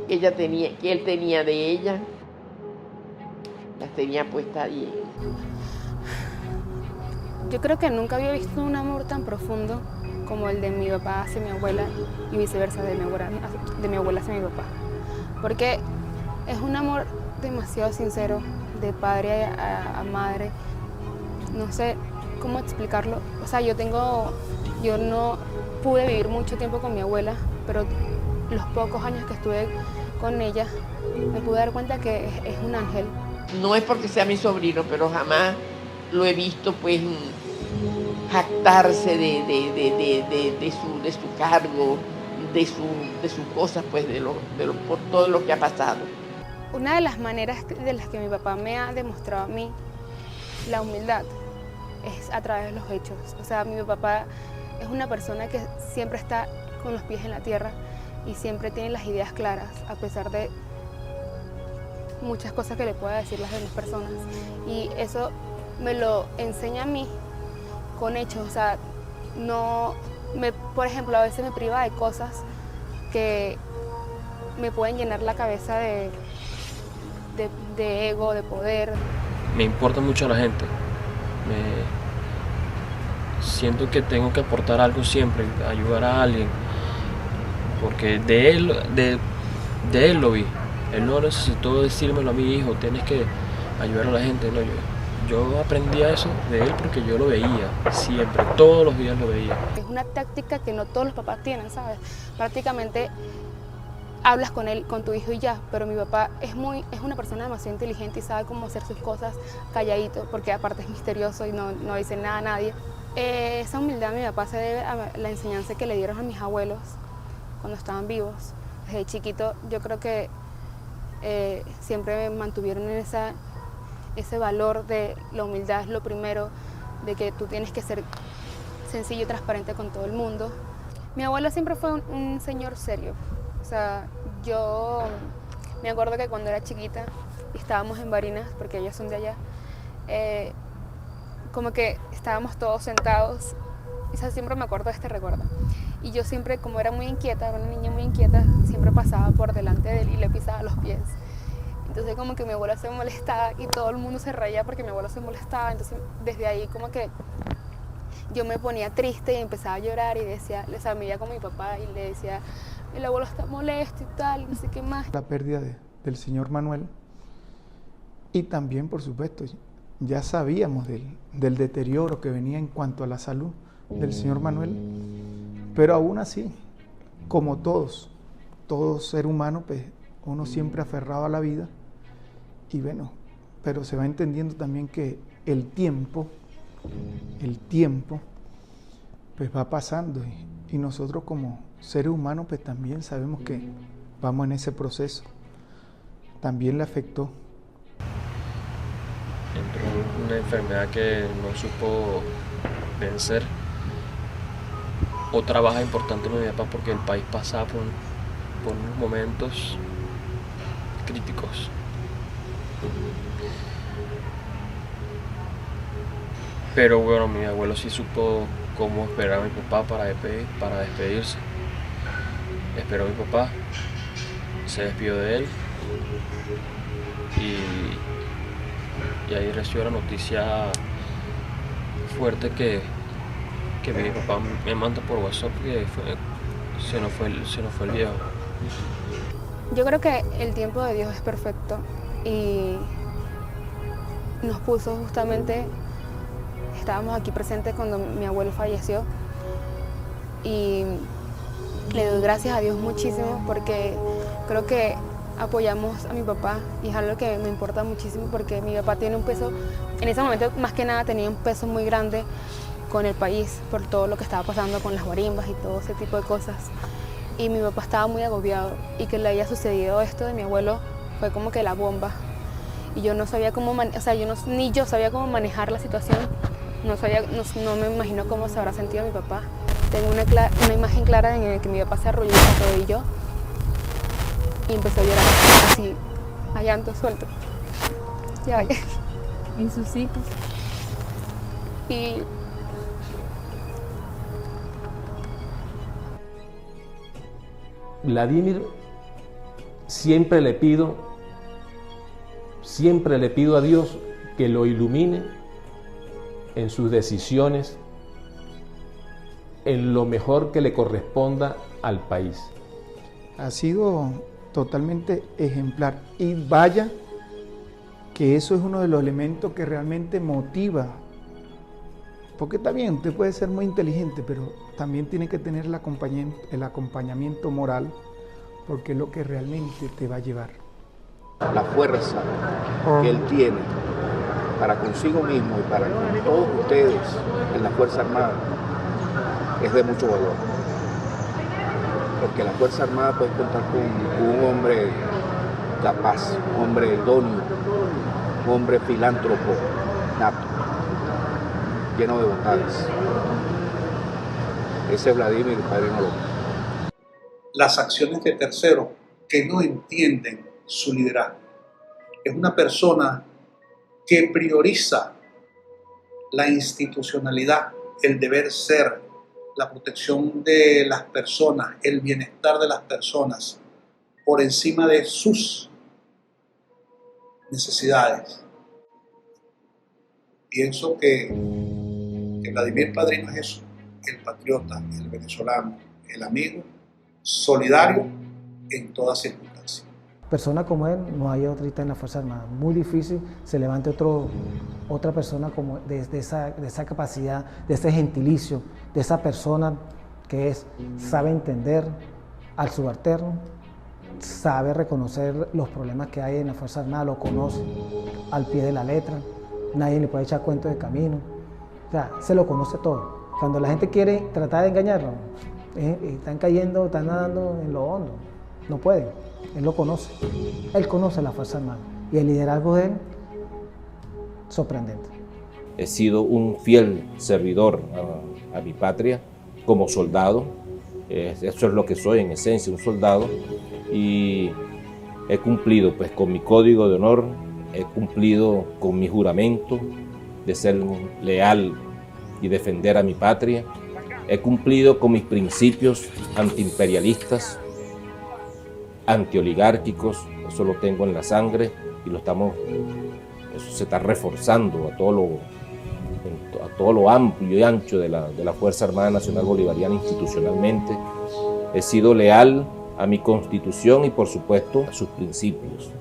él tenía de ella, las tenía puestas allí. Yo creo que nunca había visto un amor tan profundo como el de mi papá hacia mi abuela y viceversa, de mi abuela hacia mi papá. Porque es un amor demasiado sincero, de padre a madre. No sé cómo explicarlo. O sea, yo no pude vivir mucho tiempo con mi abuela, pero los pocos años que estuve con ella, me pude dar cuenta que es un ángel. No es porque sea mi sobrino, pero jamás lo he visto, pues, jactarse de su cargo, de sus cosas, pues, por todo lo que ha pasado. Una de las maneras de las que mi papá me ha demostrado a mí la humildad es a través de los hechos. O sea, mi papá es una persona que siempre está con los pies en la tierra y siempre tiene las ideas claras, a pesar de muchas cosas que le pueda decir las demás personas. Y eso me lo enseña a mí con hechos. O sea, por ejemplo, a veces me priva de cosas que me pueden llenar la cabeza de ego, de poder. Me importa mucho la gente. Siento que tengo que aportar algo siempre, ayudar a alguien, porque de él lo vi. Él no necesitó decírmelo a mi hijo, tienes que ayudar a la gente. No, yo aprendí a eso de él porque yo lo veía siempre, todos los días lo veía. Es una táctica que no todos los papás tienen, ¿sabes? Prácticamente hablas con él, con tu hijo y ya, pero mi papá es una persona demasiado inteligente y sabe cómo hacer sus cosas calladito, porque aparte es misterioso y no dice nada a nadie. Esa humildad de mi papá se debe a la enseñanza que le dieron a mis abuelos cuando estaban vivos. Desde chiquito yo creo que siempre me mantuvieron en ese valor de la humildad es lo primero, de que tú tienes que ser sencillo y transparente con todo el mundo. Mi abuelo siempre fue un señor serio. O sea, yo me acuerdo que cuando era chiquita y estábamos en Barinas, porque ellos son de allá, como que estábamos todos sentados, y siempre me acuerdo de este recuerdo. Y yo siempre, como era muy inquieta, era una niña muy inquieta, siempre pasaba por delante de él y le pisaba los pies. Entonces como que mi abuela se molestaba y todo el mundo se reía porque mi abuelo se molestaba. Entonces desde ahí como que yo me ponía triste y empezaba a llorar y decía, les veía con mi papá y le decía, el abuelo está molesto y tal, y no sé qué más. La pérdida del señor Manuel, y también, por supuesto, ya sabíamos del deterioro que venía en cuanto a la salud del señor Manuel, pero aún así, como todo ser humano, pues uno siempre aferrado a la vida, y bueno, pero se va entendiendo también que el tiempo, pues va pasando, y nosotros como seres humanos, pues también sabemos que vamos en ese proceso. También le afectó. Entró una enfermedad que no supo vencer. Otra baja importante en mi papá porque el país pasaba por unos momentos críticos. Pero bueno, mi abuelo sí supo cómo esperar a mi papá para despedirse. Esperó a mi papá, se despidió de él y ahí recibió la noticia fuerte que mi papá me manda por WhatsApp que se nos fue el viejo. Yo creo que el tiempo de Dios es perfecto y nos puso justamente, estábamos aquí presentes cuando mi abuelo falleció y le doy gracias a Dios muchísimo porque creo que apoyamos a mi papá y es algo que me importa muchísimo porque mi papá tiene un peso, en ese momento más que nada tenía un peso muy grande con el país por todo lo que estaba pasando con las guarimbas y todo ese tipo de cosas. Y mi papá estaba muy agobiado y que le haya sucedido esto de mi abuelo fue como que la bomba. Y yo no sabía cómo, ni yo sabía cómo manejar la situación, no me imagino cómo se habrá sentido mi papá. Tengo una imagen clara en la que mi papá se arrodilló y empezó a llorar así, a llanto suelto. Ya vaya. Y sus hijos. Y Vladimir, siempre le pido a Dios que lo ilumine en sus decisiones, en lo mejor que le corresponda al país. Ha sido totalmente ejemplar y vaya que eso es uno de los elementos que realmente motiva, porque está bien, usted puede ser muy inteligente, pero también tiene que tener el acompañamiento moral, porque es lo que realmente te va a llevar. La fuerza que él tiene para consigo mismo y para con todos ustedes en la Fuerza Armada es de mucho valor. Porque la Fuerza Armada puede contar con un hombre capaz, un hombre idóneo, un hombre filántropo, nato, lleno de bondades. Ese es Vladimir, Padrino López. Las acciones de terceros que no entienden su liderazgo. Es una persona que prioriza la institucionalidad, el deber ser, la protección de las personas, el bienestar de las personas, por encima de sus necesidades. Pienso que Vladimir Padrino es eso, el patriota, el venezolano, el amigo, solidario en todas circunstancias. Persona como él no hay otra en la Fuerza Armada. Muy difícil se levante otra persona como de esa capacidad, de ese gentilicio, de esa persona que sabe entender al subalterno, sabe reconocer los problemas que hay en la Fuerza Armada, lo conoce al pie de la letra, nadie le puede echar cuentos de camino, o sea, se lo conoce todo. Cuando la gente quiere tratar de engañarlo, están cayendo, están nadando en lo hondo, no pueden, él lo conoce, él conoce la Fuerza Armada y el liderazgo de él, sorprendente. He sido un fiel servidor a mi patria como soldado, eso es lo que soy en esencia, un soldado, y he cumplido pues con mi código de honor, he cumplido con mi juramento de ser leal y defender a mi patria, he cumplido con mis principios antiimperialistas, antioligárquicos, eso lo tengo en la sangre y eso se está reforzando a todo lo amplio y ancho de la Fuerza Armada Nacional Bolivariana institucionalmente. He sido leal a mi Constitución y por supuesto a sus principios.